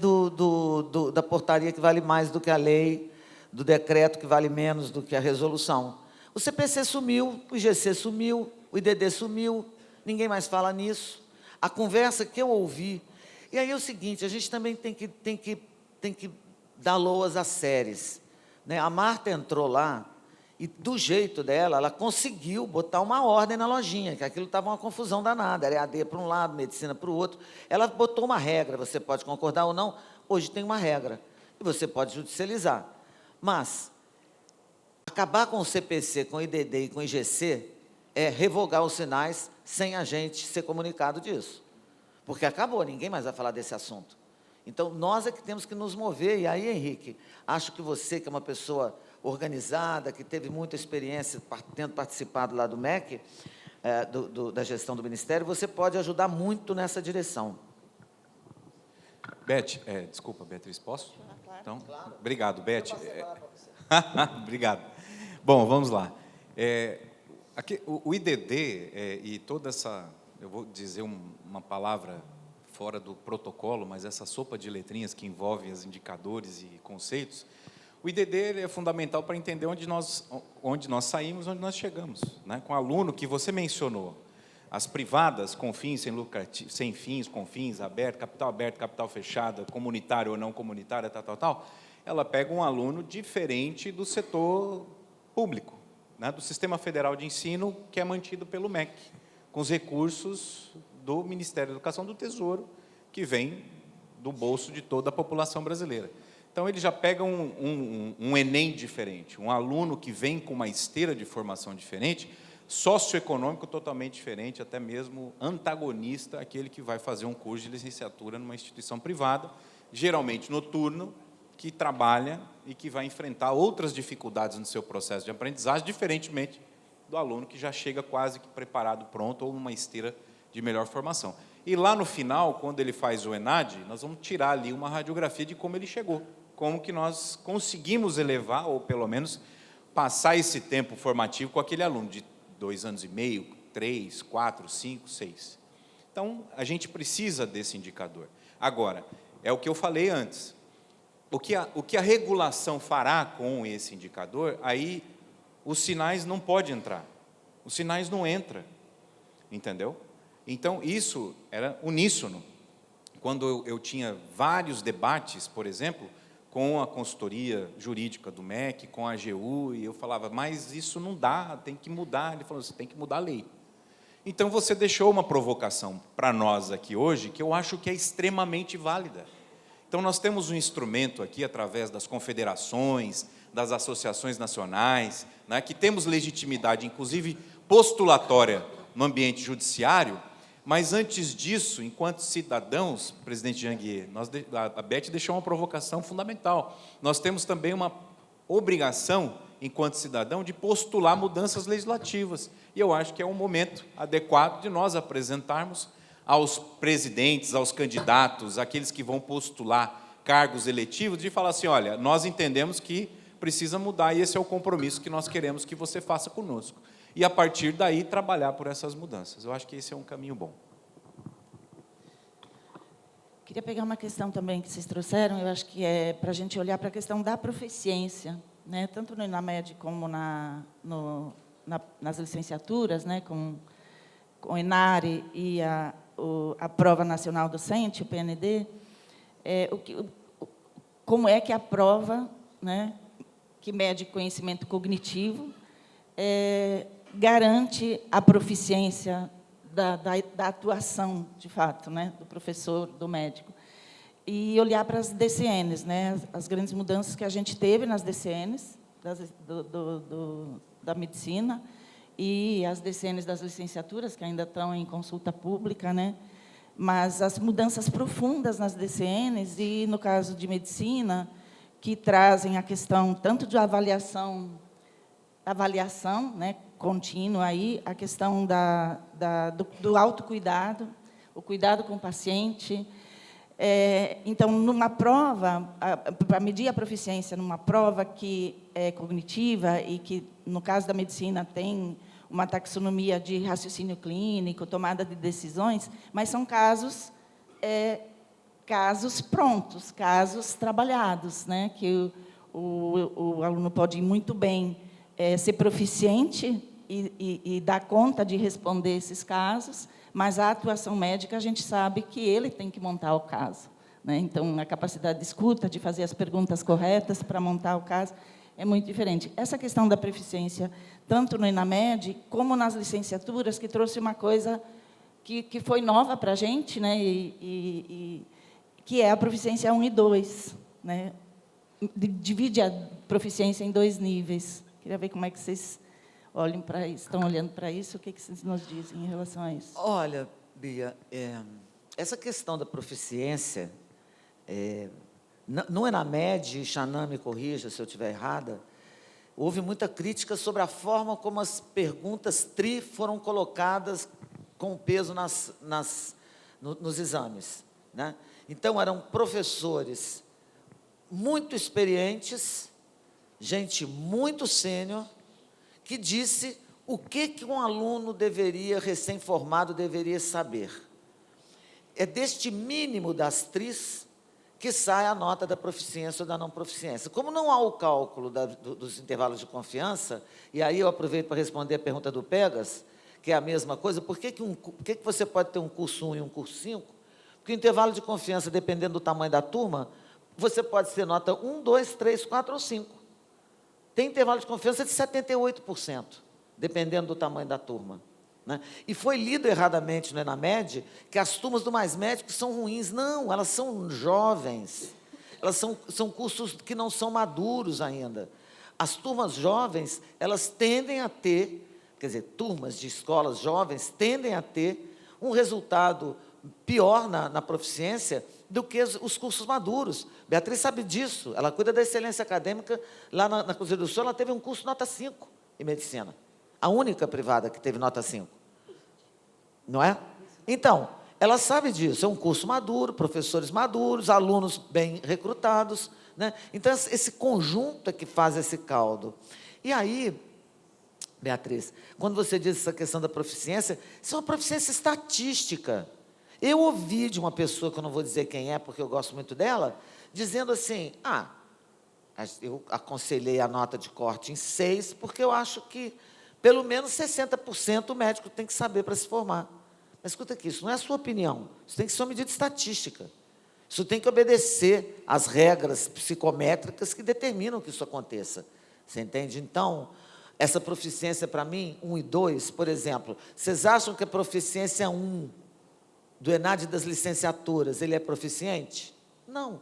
da portaria que vale mais do que a lei, do decreto que vale menos do que a resolução. O CPC sumiu, o IGC sumiu, o IDD sumiu, ninguém mais fala nisso. a conversa que eu ouvi. E aí é o seguinte, a gente também tem que dar loas às séries, né? A Marta entrou lá e, do jeito dela, ela conseguiu botar uma ordem na lojinha, que aquilo estava uma confusão danada, era EAD para um lado, medicina para o outro. Ela botou uma regra, você pode concordar ou não, hoje tem uma regra, e você pode judicializar. Mas acabar com o CPC, com o IDD e com o IGC é revogar os sinais sem a gente ser comunicado disso. Porque acabou, ninguém mais vai falar desse assunto. Então, nós é que temos que nos mover. E aí, Henrique, acho que você, que é uma pessoa organizada, que teve muita experiência tendo participado lá do MEC, da gestão do Ministério, você pode ajudar muito nessa direção. Beth, desculpa, Beatriz, posso? Claro. Então, claro. Obrigado, Beth. Obrigado. Bom, vamos lá. Aqui, o IDD e toda essa, eu vou dizer uma palavra fora do protocolo, mas essa sopa de letrinhas que envolve os indicadores e conceitos, o IDD ele é fundamental para entender onde nós saímos, onde nós chegamos, né? Com o aluno que você mencionou, as privadas, com fins, sem fins, com fins, aberto, capital fechado, comunitário ou não comunitário, tal, ela pega um aluno diferente do setor público, né? Do Sistema Federal de Ensino, que é mantido pelo MEC, com os recursos do Ministério da Educação, do Tesouro, que vem do bolso de toda a população brasileira. Então, ele já pega um Enem diferente, um aluno que vem com uma esteira de formação diferente, socioeconômico totalmente diferente, até mesmo antagonista àquele que vai fazer um curso de licenciatura numa instituição privada, geralmente noturno, que trabalha e que vai enfrentar outras dificuldades no seu processo de aprendizagem, diferentemente do aluno que já chega quase que preparado, pronto, ou numa esteira de melhor formação. E lá no final, quando ele faz o ENAD, nós vamos tirar ali uma radiografia de como ele chegou, como que nós conseguimos elevar, ou pelo menos passar esse tempo formativo com aquele aluno de 2 anos e meio, 3, 4, 5, 6. Então, a gente precisa desse indicador. Agora, é o que eu falei antes, o que a regulação fará com esse indicador, aí os sinais não podem entrar, os sinais não entram, entendeu? Então, isso era uníssono. Quando eu tinha vários debates, por exemplo, com a consultoria jurídica do MEC, com a AGU, e eu falava, mas isso não dá, tem que mudar. Ele falou, você tem que mudar a lei. Então, você deixou uma provocação para nós aqui hoje, que eu acho que é extremamente válida. Então, nós temos um instrumento aqui, através das confederações, das associações nacionais, né, que temos legitimidade, inclusive postulatória, no ambiente judiciário, mas antes disso, enquanto cidadãos, presidente Janguier, a Beth deixou uma provocação fundamental. Nós temos também uma obrigação, enquanto cidadão, de postular mudanças legislativas. E eu acho que é um momento adequado de nós apresentarmos aos presidentes, aos candidatos, aqueles que vão postular cargos eletivos, de falar assim, olha, nós entendemos que precisa mudar e esse é o compromisso que nós queremos que você faça conosco. E, a partir daí, trabalhar por essas mudanças. Eu acho que esse é um caminho bom. Queria pegar uma questão também que vocês trouxeram, eu acho que é para a gente olhar para a questão da proficiência, né? Tanto no ENAMED como nas licenciaturas, né? com o ENARE e a Prova Nacional Docente, o PND, como é que a prova, né? Que mede conhecimento cognitivo, garante a proficiência da atuação, de fato, né, do professor, do médico. E olhar para as DCNs, né, as grandes mudanças que a gente teve nas DCNs, da medicina, e as DCNs das licenciaturas, que ainda estão em consulta pública, né, mas as mudanças profundas nas DCNs, e, no caso de medicina, que trazem a questão tanto de avaliação, né, contínua, aí, a questão do autocuidado, o cuidado com o paciente. Então, numa prova, para medir a proficiência numa prova que é cognitiva e que, no caso da medicina, tem uma taxonomia de raciocínio clínico, tomada de decisões, mas são casos prontos, casos trabalhados, né, que o aluno pode ir muito bem ser proficiente e dar conta de responder esses casos, mas a atuação médica, a gente sabe que ele tem que montar o caso, né? Então, a capacidade de escuta, de fazer as perguntas corretas para montar o caso, é muito diferente. Essa questão da proficiência, tanto no ENAMED, como nas licenciaturas, que trouxe uma coisa que foi nova para a gente, né? Que é a proficiência 1 e 2. Né? Divide a proficiência em 2 níveis. Queria ver como é que vocês olhem para isso, estão olhando para isso, o que vocês nos dizem em relação a isso? Olha, Bia, essa questão da proficiência, no ENAMED, Xanã me corrija se eu estiver errada, houve muita crítica sobre a forma como as perguntas TRI foram colocadas com peso nos exames. Né? Então, eram professores muito experientes, gente muito sênior, que disse o que um aluno recém-formado, deveria saber. É deste mínimo das TRIs que sai a nota da proficiência ou da não proficiência. Como não há o cálculo dos intervalos de confiança, e aí eu aproveito para responder a pergunta do Pegas, que é a mesma coisa, por que você pode ter um curso 1 e um curso 5? Porque o intervalo de confiança, dependendo do tamanho da turma, você pode ser nota 1, 2, 3, 4 ou 5. Tem intervalo de confiança de 78%, dependendo do tamanho da turma. Né? E foi lido erradamente no ENAMED que as turmas do Mais Médicos são ruins. Não, elas são jovens. Elas são cursos que não são maduros ainda. As turmas jovens, elas tendem a ter, quer dizer, turmas de escolas jovens tendem a ter um resultado pior na proficiência do que os cursos maduros. Beatriz sabe disso. Ela cuida da excelência acadêmica. Lá na Cruzeiro do Sul, ela teve um curso nota 5 em medicina. A única privada que teve nota 5. Não é? Então, ela sabe disso. É um curso maduro, professores maduros, alunos bem recrutados. Né? Então, esse conjunto é que faz esse caldo. E aí, Beatriz, quando você diz essa questão da proficiência, isso é uma proficiência estatística. Eu ouvi de uma pessoa, que eu não vou dizer quem é, porque eu gosto muito dela, dizendo assim, eu aconselhei a nota de corte em 6, porque eu acho que pelo menos 60% o médico tem que saber para se formar. Mas escuta aqui, isso não é a sua opinião, isso tem que ser uma medida estatística. Isso tem que obedecer às regras psicométricas que determinam que isso aconteça. Você entende? Então, essa proficiência para mim, 1 e 2, por exemplo, vocês acham que a proficiência 1 do ENAD das licenciaturas, ele é proficiente? Não.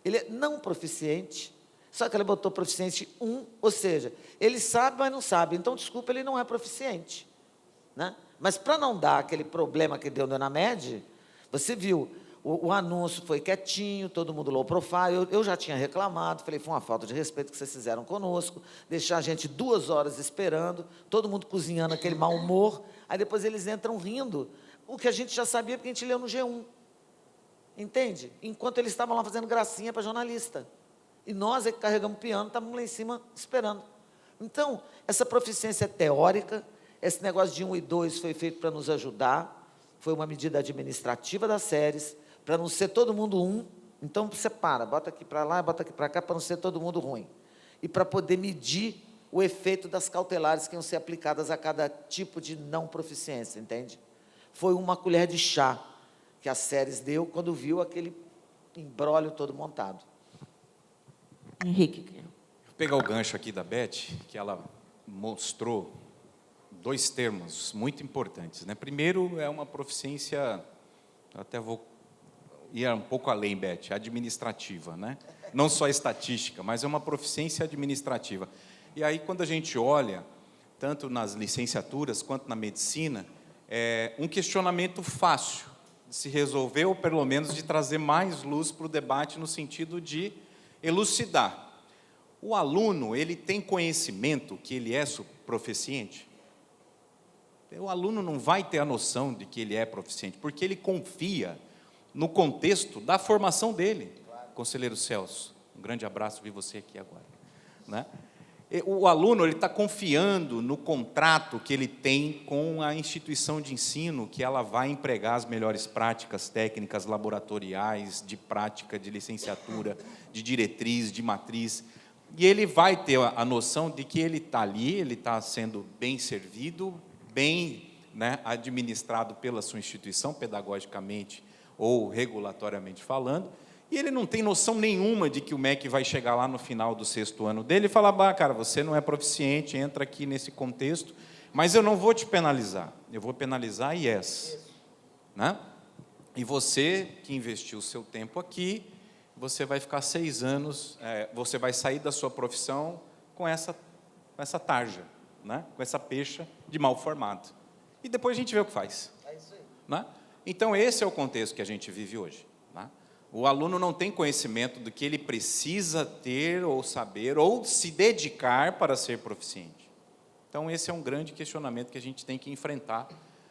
Ele é não proficiente, só que ele botou proficiente 1, ou seja, ele sabe, mas não sabe. Então, desculpa, ele não é proficiente. Né? Mas, para não dar aquele problema que deu no ENAMED, você viu, o anúncio foi quietinho, todo mundo low profile, eu já tinha reclamado, falei, foi uma falta de respeito que vocês fizeram conosco, deixar a gente 2 horas esperando, todo mundo cozinhando aquele mau humor, aí depois eles entram rindo, o que a gente já sabia, porque a gente leu no G1. Entende? Enquanto eles estavam lá fazendo gracinha para jornalista. E nós é que carregamos o piano, estávamos lá em cima esperando. Então, essa proficiência teórica, esse negócio de 1 e 2 foi feito para nos ajudar, foi uma medida administrativa das séries, para não ser todo mundo 1. Então, separa, bota aqui para lá, bota aqui para cá, para não ser todo mundo ruim. E para poder medir o efeito das cautelares que iam ser aplicadas a cada tipo de não proficiência, entende? Foi uma colher de chá que as séries deu quando viu aquele imbróglio todo montado. Henrique. Vou pegar o gancho aqui da Beth, que ela mostrou 2 termos muito importantes. Né? Primeiro, é uma proficiência, até vou ir um pouco além, Beth, administrativa. Né? Não só estatística, mas é uma proficiência administrativa. E aí, quando a gente olha, tanto nas licenciaturas quanto na medicina, é um questionamento fácil de se resolver, ou pelo menos de trazer mais luz para o debate, no sentido de elucidar. O aluno, ele tem conhecimento que ele é proficiente? O aluno não vai ter a noção de que ele é proficiente, porque ele confia no contexto da formação dele. Conselheiro Celso, um grande abraço, vi você aqui agora. Né? O aluno está confiando no contrato que ele tem com a instituição de ensino, que ela vai empregar as melhores práticas técnicas laboratoriais, de prática, de licenciatura, de diretriz, de matriz. E ele vai ter a noção de que ele está ali, ele está sendo bem servido, bem né, administrado pela sua instituição, pedagogicamente ou regulatoriamente falando, e ele não tem noção nenhuma de que o MEC vai chegar lá no final do 6º ano dele e falar, bah, cara, você não é proficiente, entra aqui nesse contexto, mas eu não vou te penalizar, eu vou penalizar IES. Né? E você que investiu o seu tempo aqui, você vai ficar 6 anos, você vai sair da sua profissão com essa tarja, né? Com essa pecha de mal formado. E depois a gente vê o que faz. É isso aí. Né? Então, esse é o contexto que a gente vive hoje. Né? O aluno não tem conhecimento do que ele precisa ter ou saber ou se dedicar para ser proficiente. Então, esse é um grande questionamento que a gente tem que enfrentar,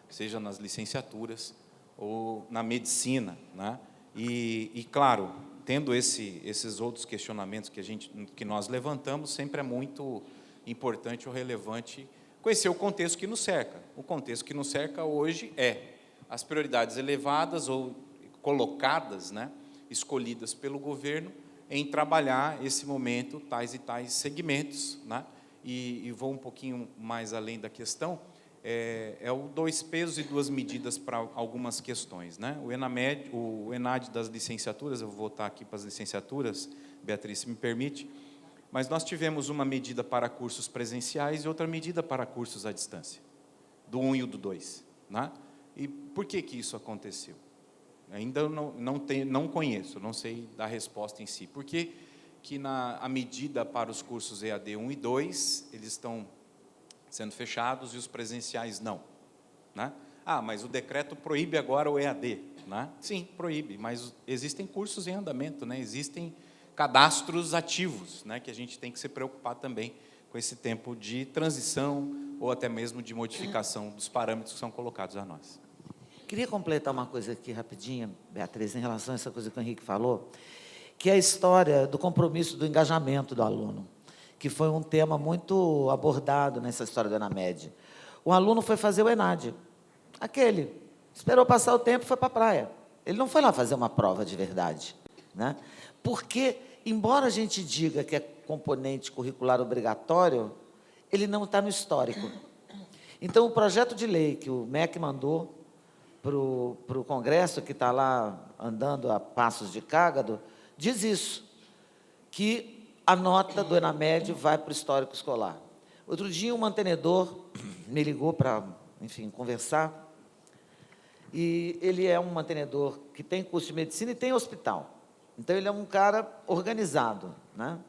seja nas licenciaturas ou na medicina. Né? E claro, tendo esses outros questionamentos que nós levantamos, sempre é muito importante ou relevante conhecer o contexto que nos cerca. O contexto que nos cerca hoje é as prioridades elevadas ou colocadas, né, escolhidas pelo governo em trabalhar esse momento, tais e tais segmentos. Né? E vou um pouquinho mais além da questão, é o 2 pesos e 2 medidas para algumas questões. Né? O ENAD das licenciaturas, eu vou voltar aqui para as licenciaturas, Beatriz, se me permite, mas nós tivemos uma medida para cursos presenciais e outra medida para cursos à distância, do 1 e o do 2. Né? E por que isso aconteceu? Ainda não conheço, não sei da resposta em si. Por que a medida para os cursos EAD 1 e 2, eles estão sendo fechados e os presenciais não? Né? Ah, mas o decreto proíbe agora o EAD. Né? Sim, proíbe, mas existem cursos em andamento, né? Existem cadastros ativos, né? Que a gente tem que se preocupar também com esse tempo de transição ou até mesmo de modificação dos parâmetros que são colocados a nós. Queria completar uma coisa aqui rapidinho, Beatriz, em relação a essa coisa que o Henrique falou, que é a história do compromisso do engajamento do aluno, que foi um tema muito abordado nessa história da ENAMED. O aluno foi fazer o ENAD, esperou passar o tempo e foi para a praia. Ele não foi lá fazer uma prova de verdade. Né? Porque, embora a gente diga que é componente curricular obrigatório, ele não está no histórico. Então, o projeto de lei que o MEC mandou para o Congresso, que está lá andando a passos de cágado, diz isso, que a nota do ENAMED vai para o histórico escolar. Outro dia, um mantenedor me ligou para, enfim, conversar, e ele é um mantenedor que tem curso de medicina e tem hospital. Então, ele é um cara organizado. Né?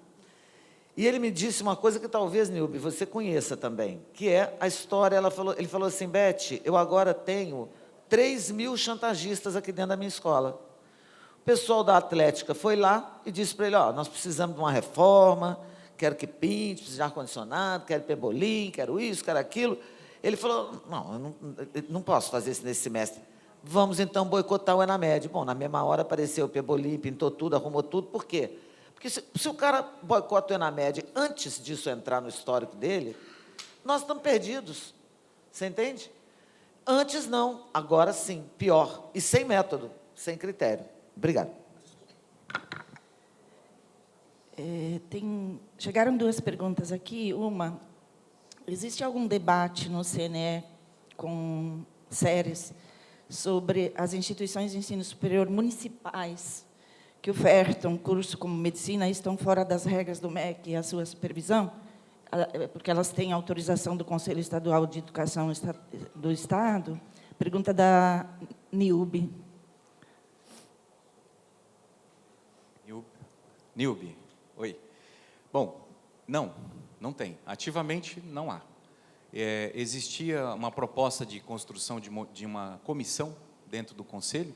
E ele me disse uma coisa que talvez, Nilbe, você conheça também, que é a história, ele falou assim, Beth, eu agora tenho 3.000 chantagistas aqui dentro da minha escola. O pessoal da Atlética foi lá e disse para ele, nós precisamos de uma reforma, quero que pinte, precisa de ar-condicionado, quero pebolim, quero isso, quero aquilo. Ele falou, eu não posso fazer isso nesse semestre. Vamos, então, boicotar o ENAMED. Bom, na mesma hora apareceu o pebolim, pintou tudo, arrumou tudo. Por quê? Porque se o cara boicota o ENAMED antes disso entrar no histórico dele, nós estamos perdidos. Você entende? Antes não, agora sim, pior. E sem método, sem critério. Obrigado. Chegaram 2 perguntas aqui. Uma, existe algum debate no CNE com séries sobre as instituições de ensino superior municipais que ofertam curso como medicina e estão fora das regras do MEC e a sua supervisão, porque elas têm autorização do Conselho Estadual de Educação do Estado? Pergunta da Nilbe. Nilbe, oi. Bom, não tem. Ativamente, não há. Existia uma proposta de construção de uma comissão dentro do Conselho.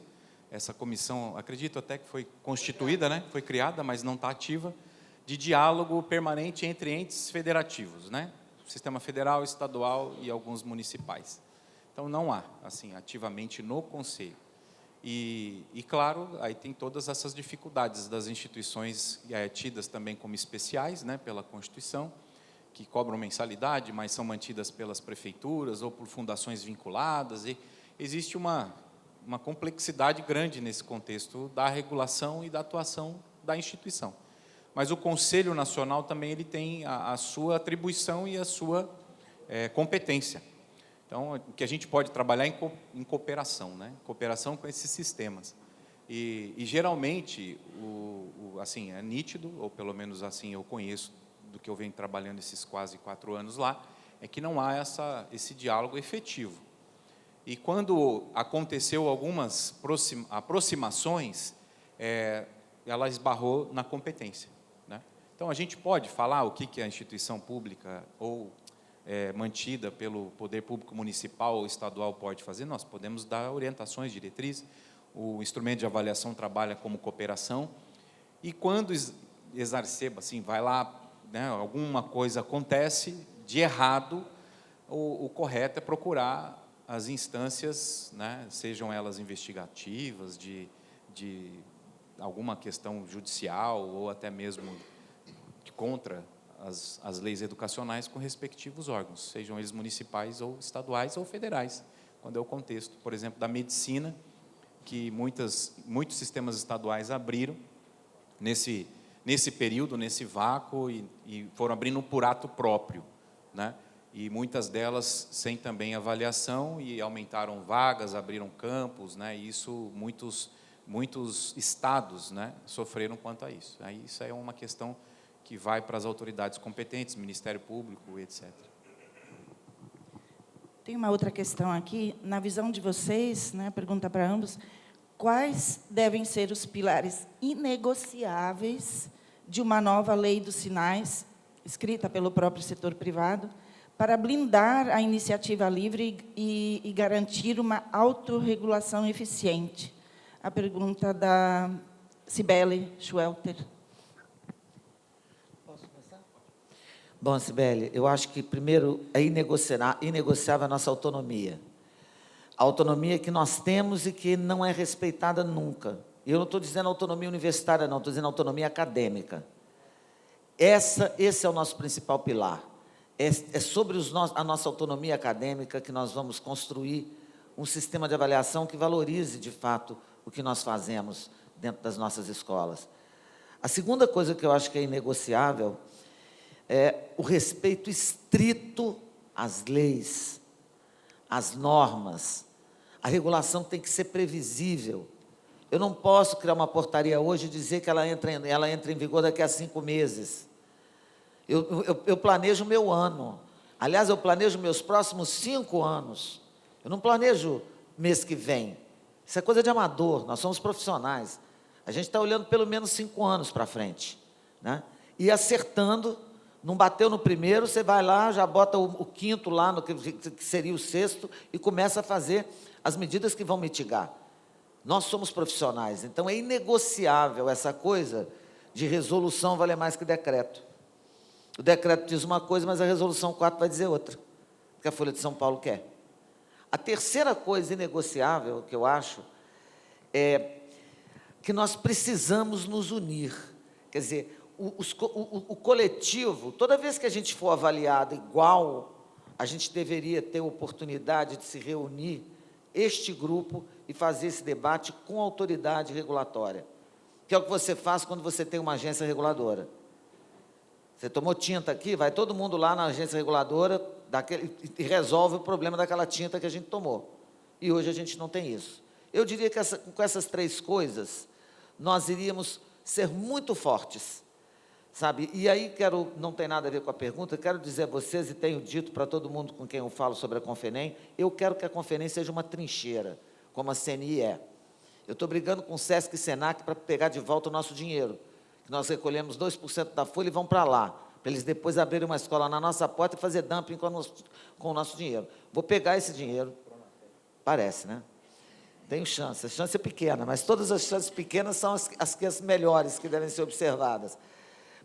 Essa comissão, acredito até que foi constituída, né? Foi criada, mas não está ativa, de diálogo permanente entre entes federativos, né? Sistema federal, estadual e alguns municipais. Então, não há, assim, ativamente no Conselho. E claro, aí tem todas essas dificuldades das instituições tidas também como especiais, né, pela Constituição, que cobram mensalidade, mas são mantidas pelas prefeituras ou por fundações vinculadas. E existe uma complexidade grande nesse contexto da regulação e da atuação da instituição. Mas o Conselho Nacional também ele tem a sua atribuição e a sua competência. Então, o que a gente pode trabalhar em cooperação, né? Cooperação com esses sistemas. E geralmente, assim, é nítido, ou pelo menos assim eu conheço, do que eu venho trabalhando esses quase 4 anos lá, é que não há esse diálogo efetivo. E quando aconteceu algumas aproximações, ela esbarrou na competência, né? Então, a gente pode falar o que a instituição pública ou mantida pelo poder público municipal ou estadual pode fazer. Nós podemos dar orientações, diretrizes. O instrumento de avaliação trabalha como cooperação. E quando exacerba, assim, vai lá, né, alguma coisa acontece de errado, o correto é procurar as instâncias, né, sejam elas investigativas, de alguma questão judicial ou até mesmo contra as leis educacionais com respectivos órgãos, sejam eles municipais ou estaduais ou federais, quando é o contexto, por exemplo, da medicina, que muitos sistemas estaduais abriram nesse período, nesse vácuo, e foram abrindo por ato próprio, né? E muitas delas sem também avaliação, e aumentaram vagas, abriram campos, né? E isso muitos estados, né, sofreram quanto a isso. Aí isso é uma questão que vai para as autoridades competentes, Ministério Público, etc. Tem uma outra questão aqui. Na visão de vocês, né, pergunta para ambos, quais devem ser os pilares inegociáveis de uma nova lei dos sinais, escrita pelo próprio setor privado, para blindar a iniciativa livre e garantir uma autorregulação eficiente? A pergunta da Cibele Schwelter. Bom, Cibele, eu acho que, primeiro, é inegociável a nossa autonomia. A autonomia que nós temos e que não é respeitada nunca. Eu não estou dizendo autonomia universitária, não, estou dizendo autonomia acadêmica. Esse é o nosso principal pilar. É sobre a nossa autonomia acadêmica que nós vamos construir um sistema de avaliação que valorize, de fato, o que nós fazemos dentro das nossas escolas. A segunda coisa que eu acho que é inegociável é o respeito estrito às leis, às normas. A regulação tem que ser previsível. Eu não posso criar uma portaria hoje e dizer que ela entra em vigor daqui a 5 meses. Eu planejo o meu ano. Aliás, eu planejo meus próximos 5 anos. Eu não planejo mês que vem. Isso é coisa de amador, nós somos profissionais. A gente está olhando pelo menos 5 anos para frente, né? E acertando. Não bateu no primeiro, você vai lá, já bota o quinto lá, no que seria o sexto, e começa a fazer as medidas que vão mitigar. Nós somos profissionais, então é inegociável essa coisa de resolução valer mais que decreto. O decreto diz uma coisa, mas a resolução 4 vai dizer outra, que a Folha de São Paulo quer. A terceira coisa inegociável, que eu acho, é que nós precisamos nos unir. Quer dizer, o coletivo, toda vez que a gente for avaliado igual, a gente deveria ter oportunidade de se reunir, este grupo, e fazer esse debate com autoridade regulatória, que é o que você faz quando você tem uma agência reguladora. Você tomou tinta aqui, vai todo mundo lá na agência reguladora e resolve o problema daquela tinta que a gente tomou. E hoje a gente não tem isso. Eu diria que com essas 3 coisas, nós iríamos ser muito fortes, sabe? E aí, não tem nada a ver com a pergunta, quero dizer a vocês, e tenho dito para todo mundo com quem eu falo sobre a Conferem, eu quero que a Conferem seja uma trincheira, como a CNI é. Eu estou brigando com o SESC e SENAC para pegar de volta o nosso dinheiro, que nós recolhemos 2% da folha e vão para lá, para eles depois abrirem uma escola na nossa porta e fazer dumping com o nosso dinheiro. Vou pegar esse dinheiro, parece, né? Tenho chance, a chance é pequena, mas todas as chances pequenas são as melhores, que devem ser observadas.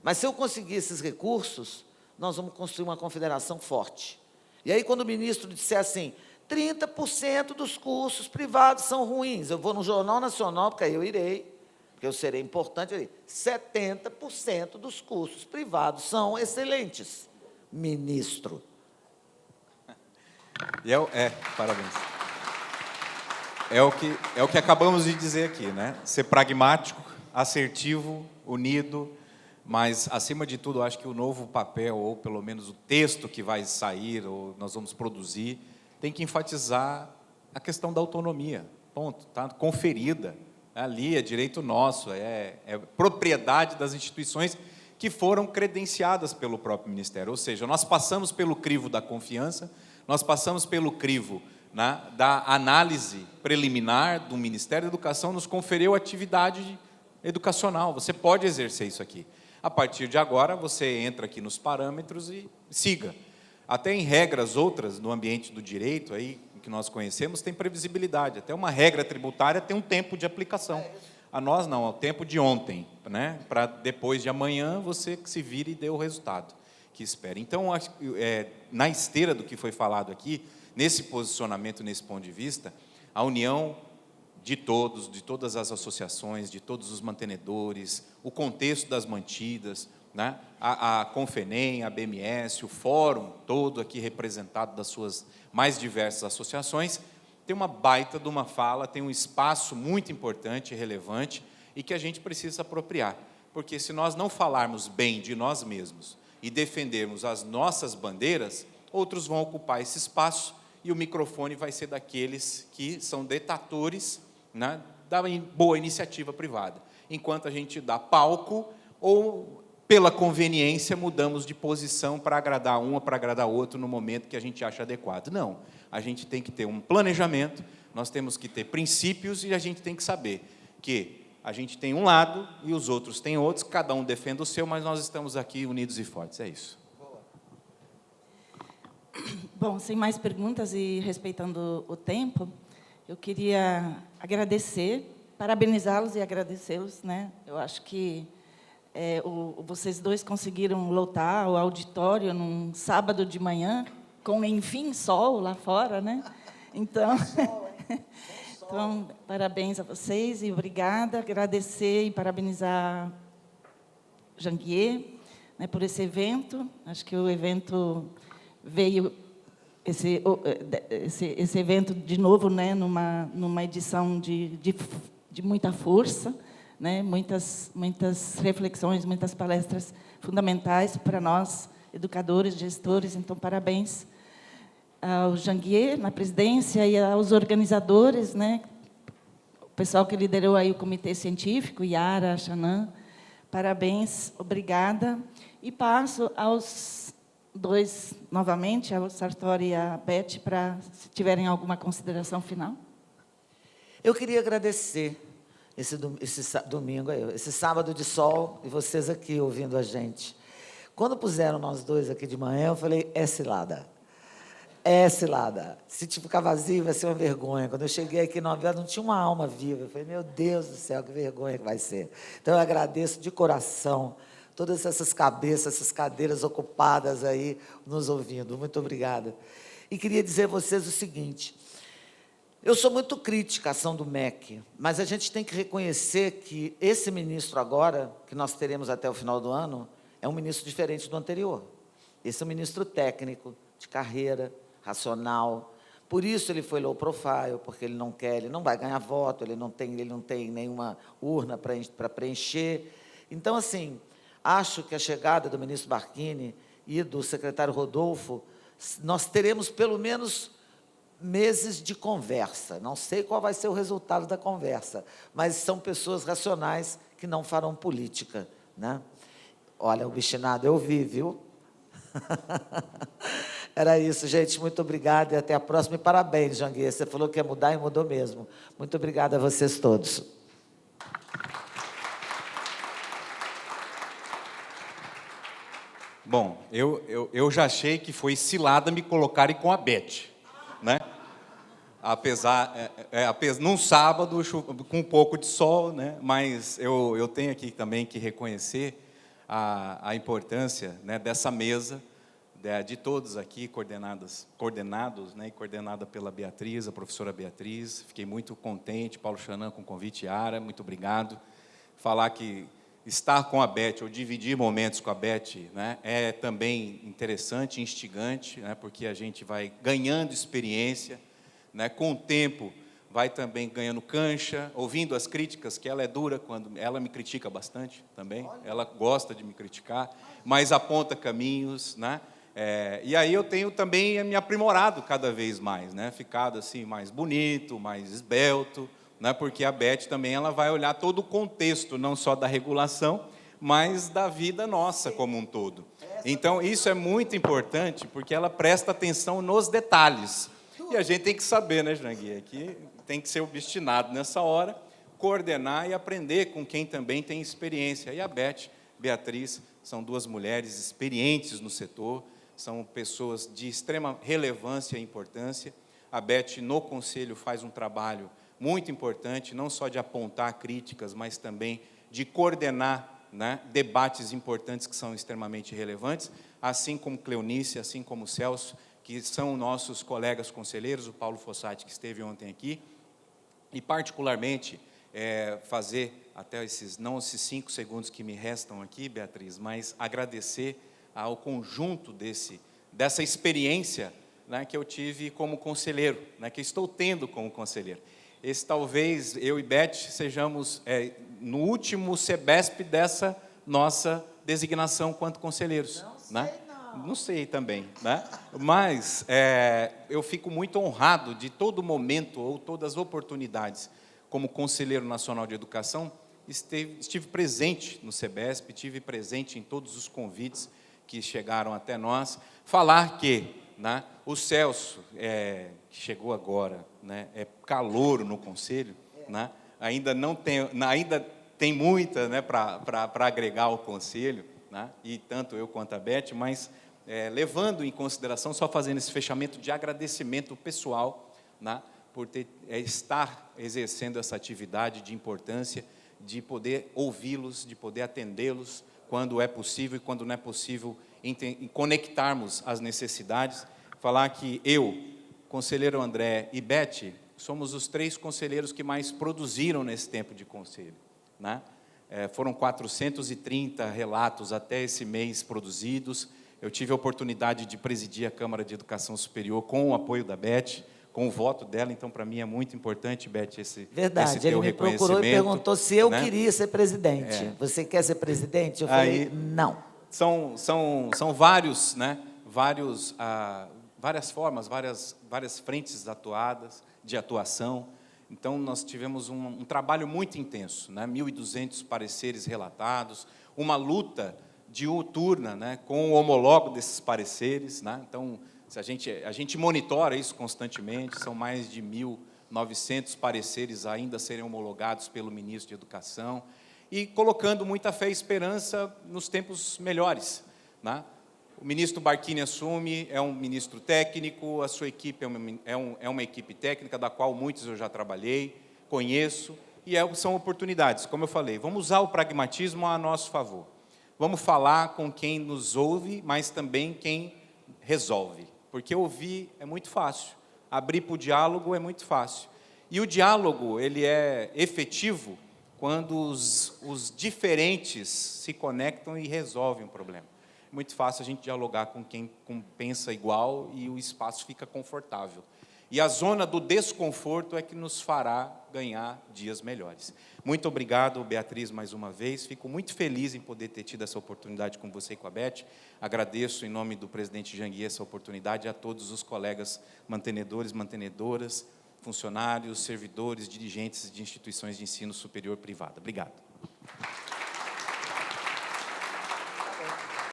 Mas se eu conseguir esses recursos, nós vamos construir uma confederação forte. E aí, quando o ministro disser assim, 30% dos cursos privados são ruins, eu vou no Jornal Nacional, porque aí eu irei, porque eu serei importante, eu irei, 70% dos cursos privados são excelentes, ministro. Parabéns. É o que acabamos de dizer aqui, né? Ser pragmático, assertivo, unido, mas, acima de tudo, eu acho que o novo papel, ou pelo menos o texto que vai sair, ou nós vamos produzir, tem que enfatizar a questão da autonomia, ponto, está conferida, ali é direito nosso, é propriedade das instituições que foram credenciadas pelo próprio Ministério, ou seja, nós passamos pelo crivo da confiança, nós passamos pelo crivo, né, da análise preliminar do Ministério da Educação, nos conferiu atividade educacional, você pode exercer isso aqui. A partir de agora, você entra aqui nos parâmetros e siga. Até em regras outras, no ambiente do direito, aí, que nós conhecemos, tem previsibilidade. Até uma regra tributária tem um tempo de aplicação. A nós não, é o tempo de ontem, né? Para depois de amanhã você se vire e dê o resultado que espera. Então, na esteira do que foi falado aqui, nesse posicionamento, nesse ponto de vista, a união de todos, de todas as associações, de todos os mantenedores, o contexto das mantidas, né? A Confenem, a BMS, o fórum todo aqui representado das suas mais diversas associações, tem uma baita de uma fala, tem um espaço muito importante e relevante e que a gente precisa apropriar. Porque se nós não falarmos bem de nós mesmos e defendermos as nossas bandeiras, outros vão ocupar esse espaço e o microfone vai ser daqueles que são detatores, né, da boa iniciativa privada. Enquanto a gente dá palco ou, pela conveniência, mudamos de posição para agradar um ou para agradar outro no momento que a gente acha adequado. Não, a gente tem que ter um planejamento, nós temos que ter princípios e a gente tem que saber que a gente tem um lado e os outros têm outros, cada um defende o seu, mas nós estamos aqui unidos e fortes, é isso. Bom, sem mais perguntas e respeitando o tempo, eu queria agradecer, parabenizá-los e agradecê-los, né? Eu acho que vocês dois conseguiram lotar o auditório num sábado de manhã, com, enfim, sol lá fora, né? Então, então, parabéns a vocês e obrigada. Agradecer e parabenizar Janguier, né, por esse evento. Acho que o evento veio, esse evento, de novo, né, numa edição de muita força, né, muitas reflexões, muitas palestras fundamentais para nós, educadores, gestores. Então, parabéns ao Janguier, na presidência, e aos organizadores, né, o pessoal que liderou aí o comitê científico, Yara, Xanã. Parabéns, obrigada. E passo aos dois, novamente, ao Sartori e à Beth, para, se tiverem alguma consideração final. Eu queria agradecer esse domingo, esse sábado de sol, e vocês aqui ouvindo a gente. Quando puseram nós dois aqui de manhã, eu falei, é cilada. É cilada. Se ficar vazio, vai ser uma vergonha. Quando eu cheguei aqui no avião, não tinha uma alma viva. Eu falei, meu Deus do céu, que vergonha que vai ser. Então, eu agradeço de coração todas essas cabeças, essas cadeiras ocupadas aí, nos ouvindo. Muito obrigada. E queria dizer a vocês o seguinte, eu sou muito crítica à ação do MEC, mas a gente tem que reconhecer que esse ministro agora, que nós teremos até o final do ano, é um ministro diferente do anterior. Esse é um ministro técnico, de carreira, racional. Por isso ele foi low profile, porque ele não quer, ele não vai ganhar voto, ele não tem nenhuma urna para preencher. Então, assim, acho que a chegada do ministro Barquini e do secretário Rodolfo, nós teremos pelo menos meses de conversa. Não sei qual vai ser o resultado da conversa, mas são pessoas racionais que não farão política, né? Olha, o bichinado eu vi, viu? Era isso, gente. Muito obrigada e até a próxima. E parabéns, Janguier. Você falou que ia mudar e mudou mesmo. Muito obrigada a vocês todos. Bom, eu já achei que foi cilada me colocarem com a Beth, né? Apesar, num sábado, com um pouco de sol, né? Mas eu tenho aqui também que reconhecer a importância, né, dessa mesa, de todos aqui, coordenados, né, e coordenada pela Beatriz, a professora Beatriz. Fiquei muito contente, Paulo Xanã, com o convite, Yara, muito obrigado. Falar que estar com a Beth, ou dividir momentos com a Beth, né, é também interessante, instigante, né, porque a gente vai ganhando experiência, né, com o tempo, vai também ganhando cancha, ouvindo as críticas, que ela é dura, quando ela me critica bastante também, ela gosta de me criticar, mas aponta caminhos, né? E aí eu tenho também me aprimorado cada vez mais, né? Ficado assim mais bonito, mais esbelto, né? Porque a Beth também ela vai olhar todo o contexto, não só da regulação, mas da vida nossa como um todo. Então isso é muito importante, porque ela presta atenção nos detalhes. E a gente tem que saber, né, Janguier, que tem que ser obstinado nessa hora, coordenar e aprender com quem também tem experiência. E a Beatriz, são duas mulheres experientes no setor, são pessoas de extrema relevância e importância. A Beth, no Conselho, faz um trabalho muito importante, não só de apontar críticas, mas também de coordenar, né, debates importantes que são extremamente relevantes, assim como Cleonice, assim como Celso, que são nossos colegas conselheiros, o Paulo Fossati, que esteve ontem aqui, e particularmente fazer, até esses 5 segundos que me restam aqui, Beatriz, mas agradecer ao conjunto dessa experiência, né, que eu tive como conselheiro, né, que estou tendo como conselheiro. Esse talvez, eu e Beth, sejamos no último SEBESP dessa nossa designação quanto conselheiros. Não sei, não. Não sei também, né? Mas eu fico muito honrado de todo momento, ou todas as oportunidades, como Conselheiro Nacional de Educação, estive presente no SEBESP, estive presente em todos os convites que chegaram até nós, falar que, né, o Celso, que chegou agora, né, é calouro no Conselho, né, ainda tem muita, né, para agregar ao Conselho, né, e tanto eu quanto a Beth, mas levando em consideração, só fazendo esse fechamento de agradecimento pessoal, né, por estar exercendo essa atividade de importância, de poder ouvi-los, de poder atendê-los quando é possível e quando não é possível, conectarmos as necessidades. Falar que eu, conselheiro André e Beth, somos os 3 conselheiros que mais produziram nesse tempo de conselho, né? Foram 430 relatos até esse mês produzidos. Eu tive a oportunidade de presidir a Câmara de Educação Superior com o apoio da Beth, com o voto dela, então, para mim, é muito importante, Beth, esse teu reconhecimento. Ele me procurou e perguntou se eu, né, queria ser presidente. Você quer ser presidente? Eu falei, não. São vários, né, várias formas, várias frentes atuadas, de atuação. Então, nós tivemos um trabalho muito intenso, né, 1.200 pareceres relatados, uma luta diuturna, né, com o homólogo desses pareceres, né. Então, a gente monitora isso constantemente, são mais de 1.900 pareceres ainda a serem homologados pelo ministro de Educação, e colocando muita fé e esperança nos tempos melhores, né? O ministro Barquini assume, é um ministro técnico, a sua equipe é uma equipe técnica, da qual muitos eu já trabalhei, conheço, e são oportunidades, como eu falei, vamos usar o pragmatismo a nosso favor. Vamos falar com quem nos ouve, mas também quem resolve. Porque ouvir é muito fácil, abrir para o diálogo é muito fácil. E o diálogo, ele é efetivo quando os diferentes se conectam e resolvem o problema. É muito fácil a gente dialogar com quem pensa igual e o espaço fica confortável. E a zona do desconforto é que nos fará ganhar dias melhores. Muito obrigado, Beatriz, mais uma vez. Fico muito feliz em poder ter tido essa oportunidade com você e com a Beth. Agradeço, em nome do presidente Janguier, essa oportunidade, a todos os colegas mantenedores, mantenedoras, funcionários, servidores, dirigentes de instituições de ensino superior privado. Obrigado.